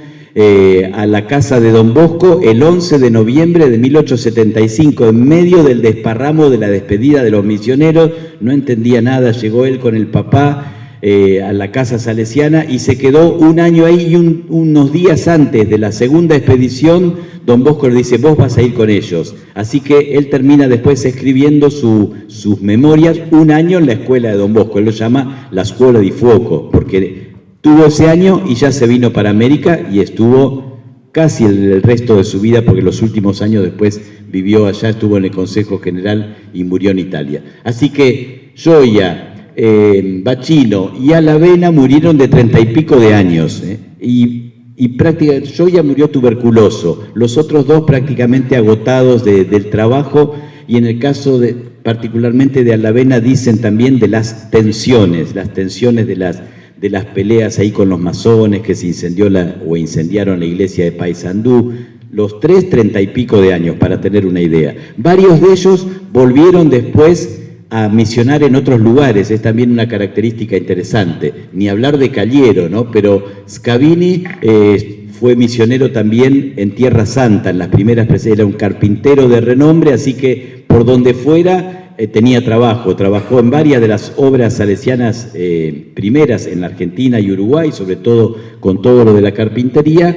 a la casa de Don Bosco el 11 de noviembre de 1875, en medio del desparramo de la despedida de los misioneros. No entendía nada, llegó él con el papá a la casa salesiana y se quedó un año ahí, y unos días antes de la segunda expedición, Don Bosco le dice: vos vas a ir con ellos. Así que él termina después escribiendo sus memorias, un año en la escuela de Don Bosco. Él lo llama la Scuola di Fuoco, porque tuvo ese año y ya se vino para América y estuvo casi el resto de su vida, porque los últimos años después vivió allá, estuvo en el Consejo General y murió en Italia. Así que Gioia, Bacino y Alavena murieron de 30 y pico de años, y prácticamente Gioia murió tuberculoso, los otros dos prácticamente agotados del trabajo, y en el caso particularmente de Alavena, dicen también de las tensiones de las peleas ahí con los masones, que se incendiaron la iglesia de Paysandú. Los tres, 30 y pico de años, para tener una idea. Varios de ellos volvieron después a misionar en otros lugares, es también una característica interesante. Ni hablar de Cagliero, ¿no? Pero Scavini fue misionero también en Tierra Santa, en las primeras presencias, era un carpintero de renombre, así que por donde fuera tenía trabajo. Trabajó en varias de las obras salesianas primeras en la Argentina y Uruguay, sobre todo con todo lo de la carpintería,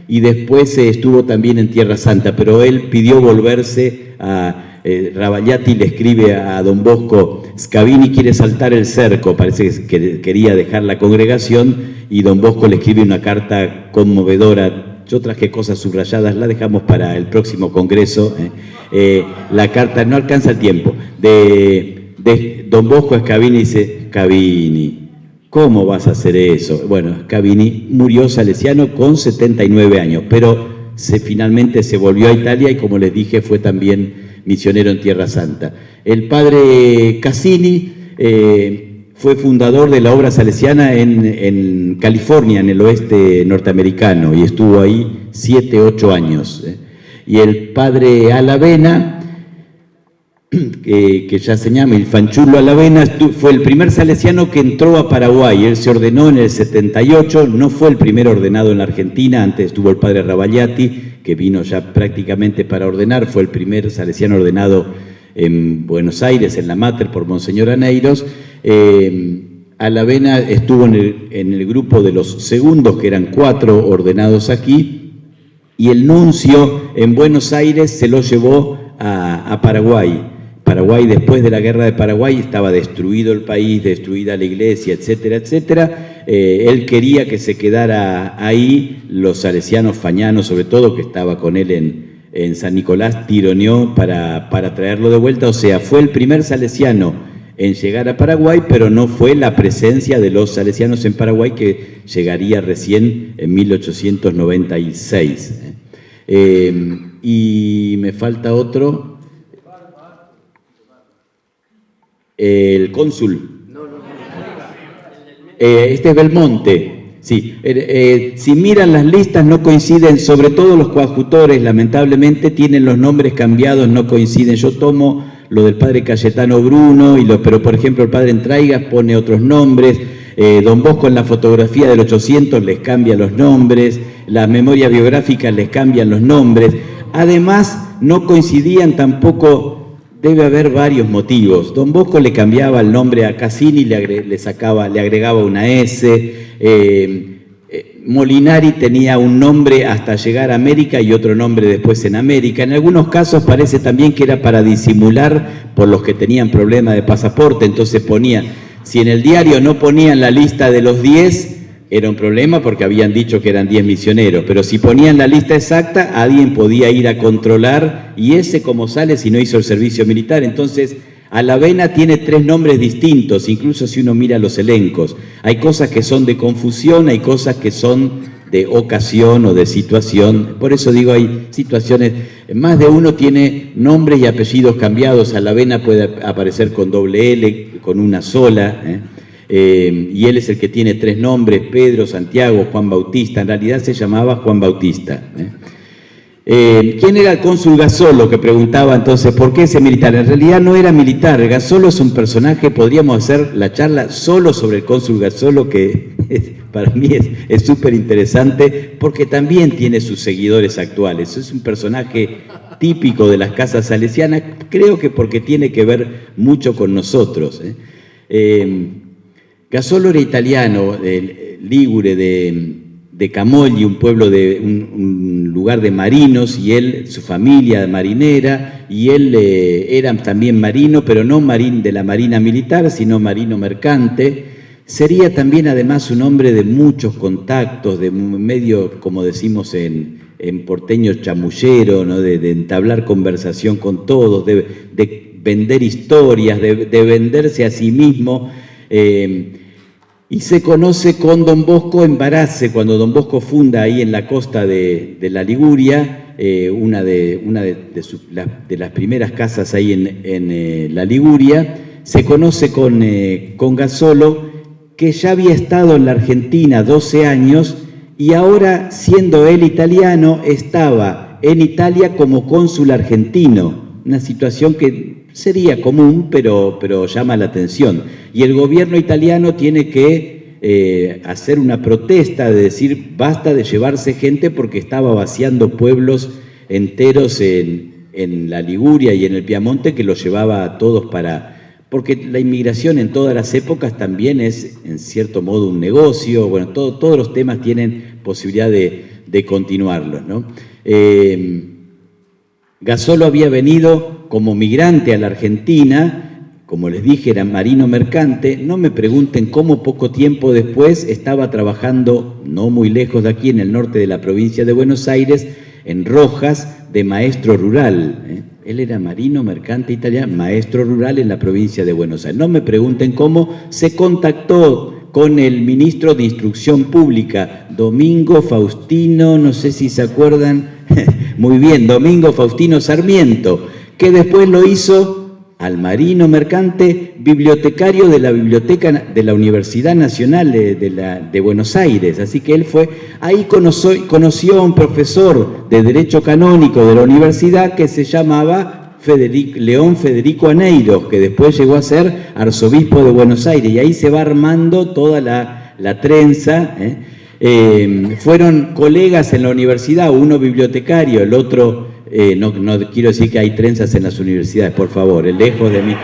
y después estuvo también en Tierra Santa, pero él pidió volverse a... Ravallati le escribe a Don Bosco: Scavini quiere saltar el cerco, parece que quería dejar la congregación, y Don Bosco le escribe una carta conmovedora. Yo traje cosas subrayadas, la dejamos para el próximo congreso. La carta, no alcanza el tiempo, de Don Bosco a Scavini, dice: Scavini, ¿cómo vas a hacer eso? Bueno, Scavini murió salesiano con 79 años, pero finalmente se volvió a Italia y, como les dije, fue también misionero en Tierra Santa. El padre Cassini fue fundador de la obra salesiana en California, en el oeste norteamericano, y estuvo ahí 7, 8 años. Y el padre Alavena, que ya se llama el Fanchulo Alavena, fue el primer salesiano que entró a Paraguay. Él se ordenó en el 78, no fue el primer ordenado en la Argentina, antes estuvo el padre Ravallati, que vino ya prácticamente para ordenar, fue el primer salesiano ordenado en Buenos Aires, en la Mater, por Monseñor Aneiros. Alavena estuvo en el grupo de los segundos, que eran 4 ordenados aquí, y el nuncio en Buenos Aires se lo llevó a Paraguay. Paraguay, después de la guerra de Paraguay, estaba destruido el país, destruida la iglesia, etcétera, etcétera. Él quería que se quedara ahí, los salesianos fañanos, sobre todo, que estaba con él en San Nicolás, tironeó para traerlo de vuelta. O sea, fue el primer salesiano en llegar a Paraguay, pero no fue la presencia de los salesianos en Paraguay, que llegaría recién en 1896. Y me falta otro. El cónsul. Este es Belmonte. Sí. Si miran las listas no coinciden, sobre todo los coadjutores, lamentablemente tienen los nombres cambiados, no coinciden. Yo tomo lo del padre Cayetano Bruno, pero por ejemplo el padre Entraigas pone otros nombres. Don Bosco en la fotografía del 800 les cambia los nombres, las memorias biográficas les cambian los nombres. Además, no coincidían tampoco. Debe haber varios motivos. Don Bosco le cambiaba el nombre a Cassini, le agregaba una S. Molinari tenía un nombre hasta llegar a América y otro nombre después en América. En algunos casos parece también que era para disimular por los que tenían problema de pasaporte. Entonces ponían, si en el diario no ponían la lista de los 10, era un problema porque habían dicho que eran 10 misioneros, pero si ponían la lista exacta, alguien podía ir a controlar, y ese como sale si no hizo el servicio militar. Entonces, Alavena tiene 3 nombres distintos, incluso si uno mira los elencos. Hay cosas que son de confusión, hay cosas que son de ocasión o de situación. Por eso digo, hay situaciones, más de uno tiene nombres y apellidos cambiados. Alavena puede aparecer con doble L, con una sola, y él es el que tiene 3 nombres: Pedro, Santiago, Juan Bautista. En realidad se llamaba Juan Bautista. ¿Quién era el cónsul Gasolo? Que preguntaba entonces, ¿por qué ese militar? En realidad no era militar. Gasolo es un personaje, podríamos hacer la charla solo sobre el cónsul Gasolo, que para mí es súper interesante, porque también tiene sus seguidores actuales. Es un personaje típico de las casas salesianas, creo que porque tiene que ver mucho con nosotros. Gasolo era italiano, ligure de Camogli, un pueblo un lugar de marinos, y él, su familia marinera, y él era también marino, pero no de la marina militar, sino marino mercante. Sería también además un hombre de muchos contactos, de medio, como decimos en porteño, chamullero, ¿no? de entablar conversación con todos, de vender historias, de venderse a sí mismo. Y se conoce con Don Bosco en Varazze, cuando Don Bosco funda ahí en la costa de la Liguria, una de las primeras casas ahí en la Liguria. Se conoce con Gasolo, que ya había estado en la Argentina 12 años, y ahora, siendo él italiano, estaba en Italia como cónsul argentino, una situación que sería común, pero llama la atención. Y el gobierno italiano tiene que hacer una protesta de decir basta de llevarse gente, porque estaba vaciando pueblos enteros en la Liguria y en el Piamonte, que los llevaba a todos porque la inmigración en todas las épocas también es, en cierto modo, un negocio. Bueno, todos los temas tienen posibilidad de continuarlos, ¿no? Gasolo había venido como migrante a la Argentina, como les dije, era marino mercante. No me pregunten cómo poco tiempo después estaba trabajando, no muy lejos de aquí, en el norte de la provincia de Buenos Aires, en Rojas, de maestro rural. Él era marino mercante italiano, maestro rural en la provincia de Buenos Aires. No me pregunten cómo se contactó con el ministro de Instrucción Pública, Domingo Faustino, no sé si se acuerdan, muy bien, Domingo Faustino Sarmiento, que después lo hizo al marino mercante bibliotecario de la Biblioteca de la Universidad Nacional de Buenos Aires. Así que él fue, ahí conoció a un profesor de Derecho Canónico de la universidad que se llamaba León Federico Aneiros, que después llegó a ser arzobispo de Buenos Aires, y ahí se va armando toda la trenza. Fueron colegas en la universidad, uno bibliotecario, el otro... no quiero decir que hay trenzas en las universidades, por favor, lejos de mí.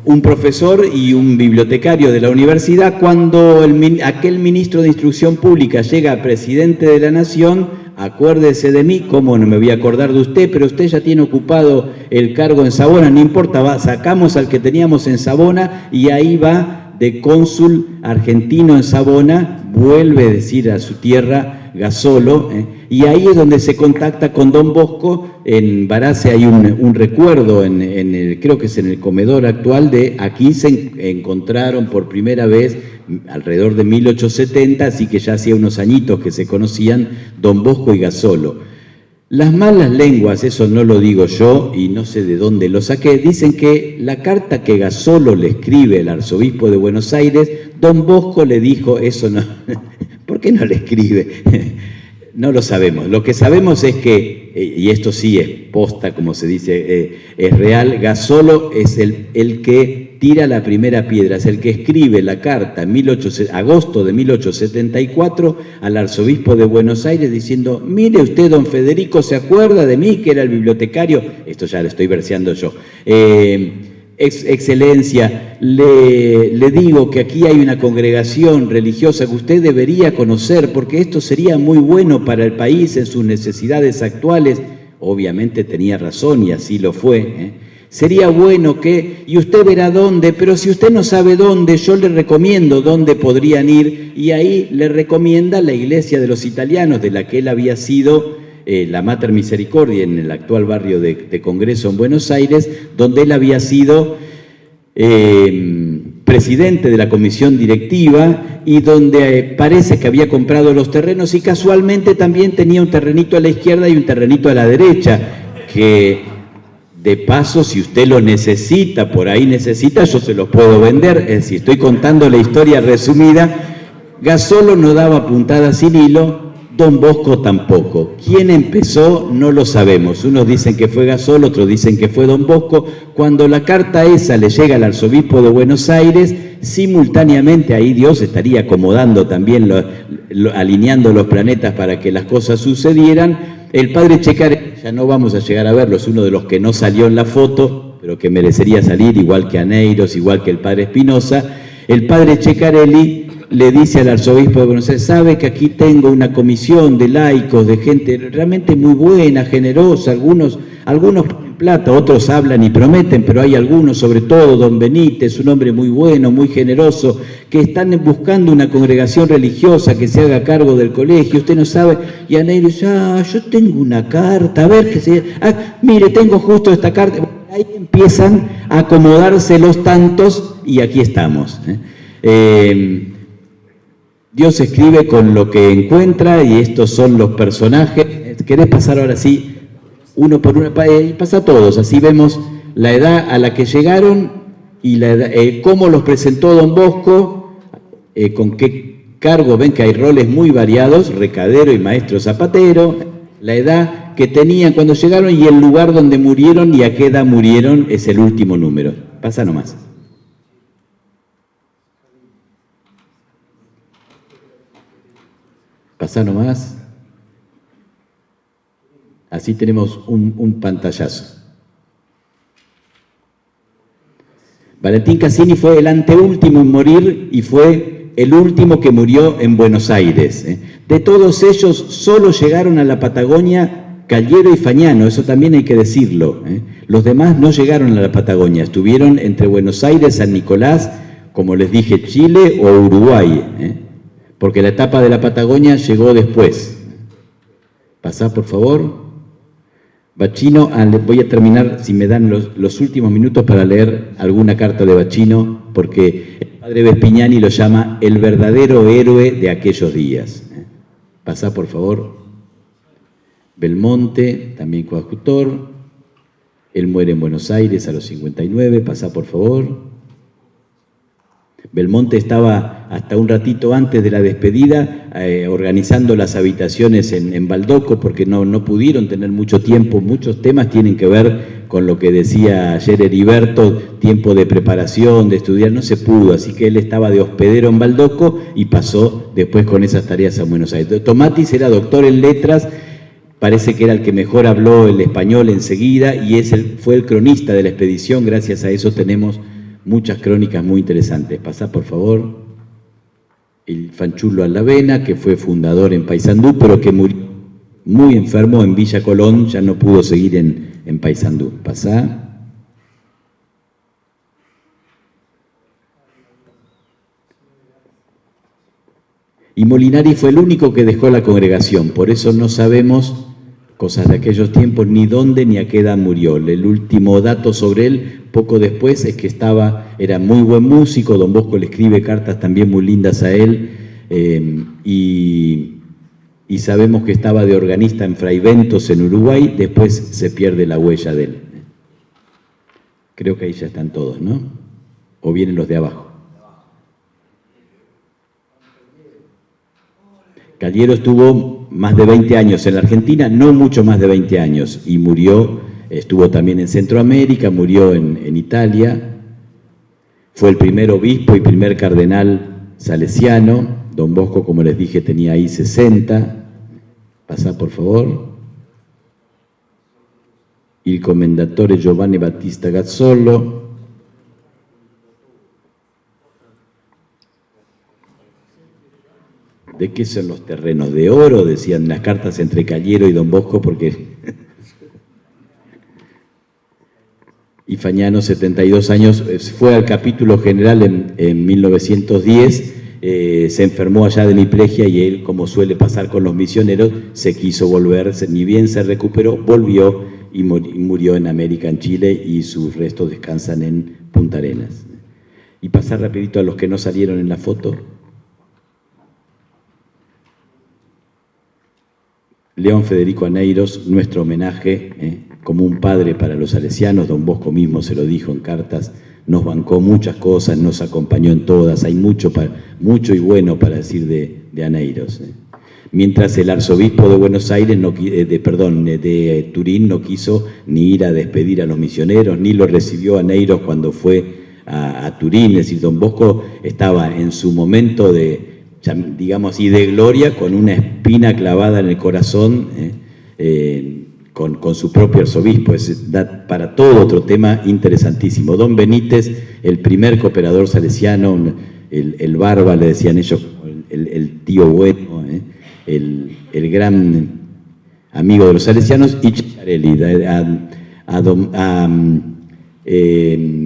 Un profesor y un bibliotecario de la universidad. Cuando aquel ministro de Instrucción Pública llega a presidente de la Nación, acuérdese de mí, cómo no me voy a acordar de usted, pero usted ya tiene ocupado el cargo en Savona, no importa, sacamos al que teníamos en Savona, y ahí va de cónsul argentino en Savona, vuelve a decir a su tierra Gasolo, y ahí es donde se contacta con Don Bosco. En Varazze hay un recuerdo, creo que es en el comedor actual, de aquí se encontraron por primera vez alrededor de 1870, así que ya hacía unos añitos que se conocían Don Bosco y Gasolo. Las malas lenguas, eso no lo digo yo y no sé de dónde lo saqué, dicen que la carta que Gasolo le escribe al arzobispo de Buenos Aires, Don Bosco le dijo, eso no, ¿por qué no le escribe? No lo sabemos. Lo que sabemos es que, y esto sí es posta, como se dice, es real, Gasolo es el que tira la primera piedra, es el que escribe la carta en agosto de 1874 al arzobispo de Buenos Aires diciendo, mire usted, don Federico, ¿se acuerda de mí, que era el bibliotecario? Esto ya lo estoy verseando yo. Excelencia, le digo que aquí hay una congregación religiosa que usted debería conocer, porque esto sería muy bueno para el país en sus necesidades actuales. Obviamente tenía razón y así lo fue. Sería bueno que, y usted verá dónde, pero si usted no sabe dónde, yo le recomiendo dónde podrían ir, y ahí le recomienda la iglesia de los italianos, de la que él había sido la Mater Misericordia, en el actual barrio de Congreso en Buenos Aires, donde él había sido presidente de la comisión directiva, y donde parece que había comprado los terrenos, y casualmente también tenía un terrenito a la izquierda y un terrenito a la derecha, que de paso, si usted lo necesita, por ahí necesita, yo se los puedo vender. Es decir, estoy contando la historia resumida. Gasolo no daba puntada sin hilo. Don Bosco tampoco. ¿Quién empezó? No lo sabemos. Unos dicen que fue Gasol, otros dicen que fue Don Bosco. Cuando la carta esa le llega al arzobispo de Buenos Aires, simultáneamente ahí Dios estaría acomodando también, alineando los planetas para que las cosas sucedieran. El padre Checarelli, ya no vamos a llegar a verlo, es uno de los que no salió en la foto, pero que merecería salir, igual que Aneiros, igual que el padre Espinosa. El padre Checarelli le dice al arzobispo de Buenos Aires: sabe que aquí tengo una comisión de laicos, de gente realmente muy buena, generosa, algunos ponen plata, otros hablan y prometen, pero hay algunos, sobre todo don Benítez, un hombre muy bueno, muy generoso, que están buscando una congregación religiosa que se haga cargo del colegio. Usted no sabe. Y Aneiro dice: yo tengo una carta, a ver qué se... mire, tengo justo esta carta. Ahí empiezan a acomodarse los tantos y aquí estamos. Dios escribe con lo que encuentra y estos son los personajes. ¿Querés pasar ahora sí, uno por uno? Pasa a todos, así vemos la edad a la que llegaron y la edad, cómo los presentó Don Bosco, con qué cargo. Ven que hay roles muy variados, recadero y maestro zapatero, la edad que tenían cuando llegaron y el lugar donde murieron y a qué edad murieron es el último número. Pasa nomás. Pasá nomás. Así tenemos un pantallazo. Valentín Cassini fue el anteúltimo en morir y fue el último que murió en Buenos Aires. De todos ellos, solo llegaron a la Patagonia Calliero y Fagnano, eso también hay que decirlo. Los demás no llegaron a la Patagonia, estuvieron entre Buenos Aires, San Nicolás, como les dije, Chile o Uruguay. Porque la etapa de la Patagonia llegó después. Pasá, por favor. Bacino, voy a terminar, si me dan los últimos minutos para leer alguna carta de Bacino, porque el padre Vespignani lo llama el verdadero héroe de aquellos días. Pasá, por favor. Belmonte, también coadjutor. Él muere en Buenos Aires a los 59. Pasá, por favor. Belmonte estaba hasta un ratito antes de la despedida organizando las habitaciones en Baldoco porque no pudieron tener mucho tiempo. Muchos temas tienen que ver con lo que decía ayer Heriberto, tiempo de preparación, de estudiar, no se pudo, así que él estaba de hospedero en Baldoco y pasó después con esas tareas a Buenos Aires. Tomatis era doctor en letras, parece que era el que mejor habló el español enseguida y fue el cronista de la expedición. Gracias a eso tenemos muchas crónicas muy interesantes. Pasá, por favor. El Fanchulo Alavena, que fue fundador en Paysandú, pero que murió muy enfermo en Villa Colón, ya no pudo seguir en Paysandú. Pasá. Y Molinari fue el único que dejó la congregación, por eso no sabemos cosas de aquellos tiempos, ni dónde ni a qué edad murió. El último dato sobre él, poco después, es que era muy buen músico. Don Bosco le escribe cartas también muy lindas a él, y sabemos que estaba de organista en Fraiventos, en Uruguay. Después se pierde la huella de él. Creo que ahí ya están todos, ¿no? ¿O vienen los de abajo? Calliero estuvo más de 20 años en la Argentina, no mucho más de 20 años, y murió, estuvo también en Centroamérica, murió en Italia, fue el primer obispo y primer cardenal salesiano. Don Bosco, como les dije, tenía ahí 60. Pasá, por favor. Il commendatore Giovanni Battista Gazzolo. ¿De qué son los terrenos? ¿De oro? Decían las cartas entre Calliero y Don Bosco, porque... Y Fagnano, 72 años, fue al capítulo general en 1910, se enfermó allá de hemiplegia y él, como suele pasar con los misioneros, se quiso volver, ni bien se recuperó, volvió y murió en América, en Chile, y sus restos descansan en Punta Arenas. Y pasar rapidito a los que no salieron en la foto. León Federico Aneiros, nuestro homenaje, como un padre para los salesianos. Don Bosco mismo se lo dijo en cartas, nos bancó muchas cosas, nos acompañó en todas, hay mucho y bueno para decir de Aneiros. mientras el arzobispo de Buenos Aires, de Turín, no quiso ni ir a despedir a los misioneros, ni lo recibió a Neiros cuando fue a Turín. Es decir, don Bosco estaba en su momento de, digamos así, de gloria, con una espina clavada en el corazón, con su propio arzobispo. Da para todo otro tema interesantísimo. Don Benítez, el primer cooperador salesiano, el barba, le decían ellos, el tío bueno, el gran amigo de los salesianos, y Ceccarelli.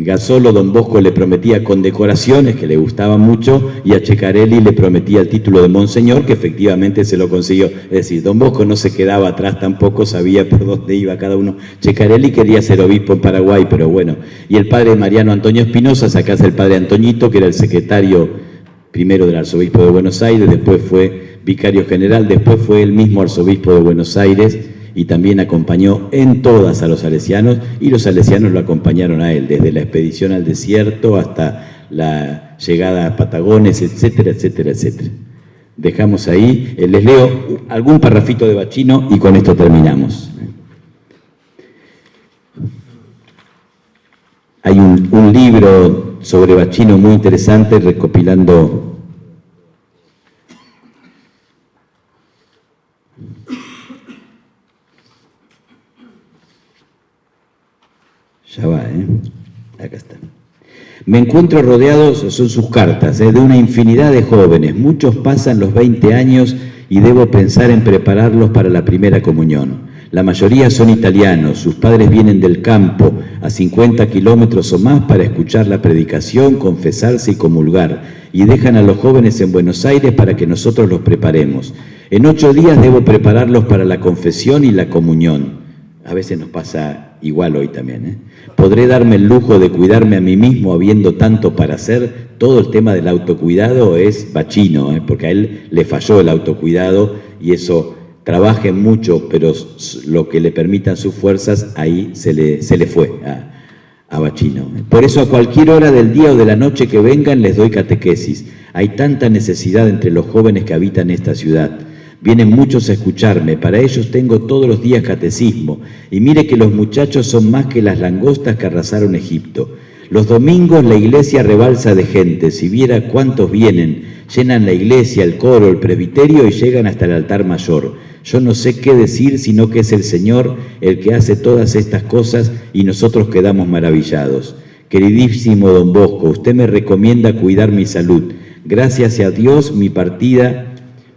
Gazzolo, don Bosco le prometía condecoraciones que le gustaban mucho, y a Ceccarelli le prometía el título de monseñor, que efectivamente se lo consiguió. Es decir, don Bosco no se quedaba atrás tampoco, sabía por dónde iba cada uno. Ceccarelli quería ser obispo en Paraguay, pero bueno. Y el padre Mariano Antonio Espinosa, sacase el padre Antoñito, que era el secretario primero del arzobispo de Buenos Aires, después fue vicario general, después fue el mismo arzobispo de Buenos Aires, y también acompañó en todas a los salesianos, y los salesianos lo acompañaron a él, desde la expedición al desierto hasta la llegada a Patagones, etcétera, etcétera, etcétera. Dejamos ahí, les leo algún parrafito de Bacino y con esto terminamos. Hay un libro sobre Bacino muy interesante, recopilando ya va, acá está. Me encuentro rodeado, son sus cartas, de una infinidad de jóvenes. Muchos pasan los 20 años y debo pensar en prepararlos para la primera comunión. La mayoría son italianos, sus padres vienen del campo, a 50 kilómetros o más, para escuchar la predicación, confesarse y comulgar, y dejan a los jóvenes en Buenos Aires para que nosotros los preparemos. En 8 días debo prepararlos para la confesión y la comunión. A veces nos pasa igual hoy también. Podré darme el lujo de cuidarme a mí mismo habiendo tanto para hacer. Todo el tema del autocuidado es Bacino, porque a él le falló el autocuidado, y eso, trabaje mucho, pero lo que le permitan sus fuerzas, ahí se le fue a Bacino. Por eso a cualquier hora del día o de la noche que vengan les doy catequesis. Hay tanta necesidad entre los jóvenes que habitan esta ciudad. Vienen muchos a escucharme, para ellos tengo todos los días catecismo, y mire que los muchachos son más que las langostas que arrasaron Egipto. Los domingos la iglesia rebalsa de gente, si viera cuántos vienen, llenan la iglesia, el coro, el presbiterio y llegan hasta el altar mayor. Yo no sé qué decir, sino que es el Señor el que hace todas estas cosas y nosotros quedamos maravillados. Queridísimo don Bosco, usted me recomienda cuidar mi salud. Gracias a Dios,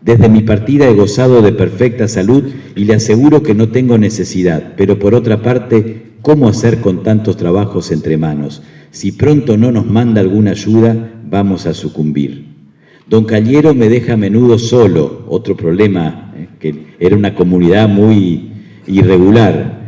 desde mi partida he gozado de perfecta salud y le aseguro que no tengo necesidad, pero por otra parte, ¿cómo hacer con tantos trabajos entre manos? Si pronto no nos manda alguna ayuda, vamos a sucumbir. Don Caliero me deja a menudo solo, otro problema, que era una comunidad muy irregular,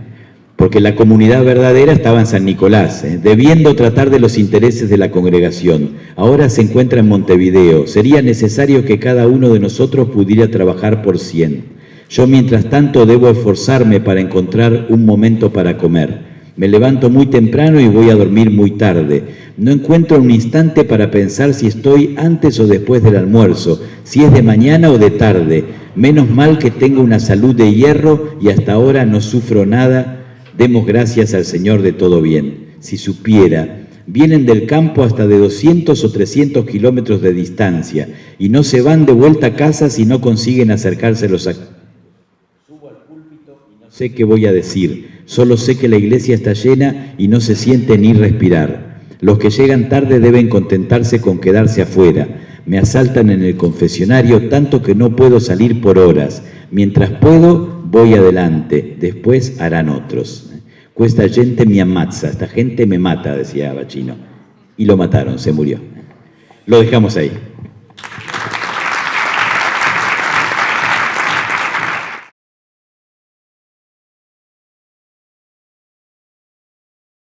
porque la comunidad verdadera estaba en San Nicolás, debiendo tratar de los intereses de la congregación. Ahora se encuentra en Montevideo. Sería necesario que cada uno de nosotros pudiera trabajar por 100. Yo, mientras tanto, debo esforzarme para encontrar un momento para comer. Me levanto muy temprano y voy a dormir muy tarde. No encuentro un instante para pensar si estoy antes o después del almuerzo, si es de mañana o de tarde. Menos mal que tengo una salud de hierro y hasta ahora no sufro nada. Demos gracias al Señor de todo bien. Si supiera, vienen del campo hasta de 200 o 300 kilómetros de distancia y no se van de vuelta a casa si no consiguen acercárselos a... Subo al púlpito y no sé qué voy a decir. Solo sé que la iglesia está llena y no se siente ni respirar. Los que llegan tarde deben contentarse con quedarse afuera. Me asaltan en el confesionario tanto que no puedo salir por horas. Mientras puedo, voy adelante, después harán otros. Questa gente mi ammazza, esta gente me mata, decía Bacino. Y lo mataron, se murió. Lo dejamos ahí.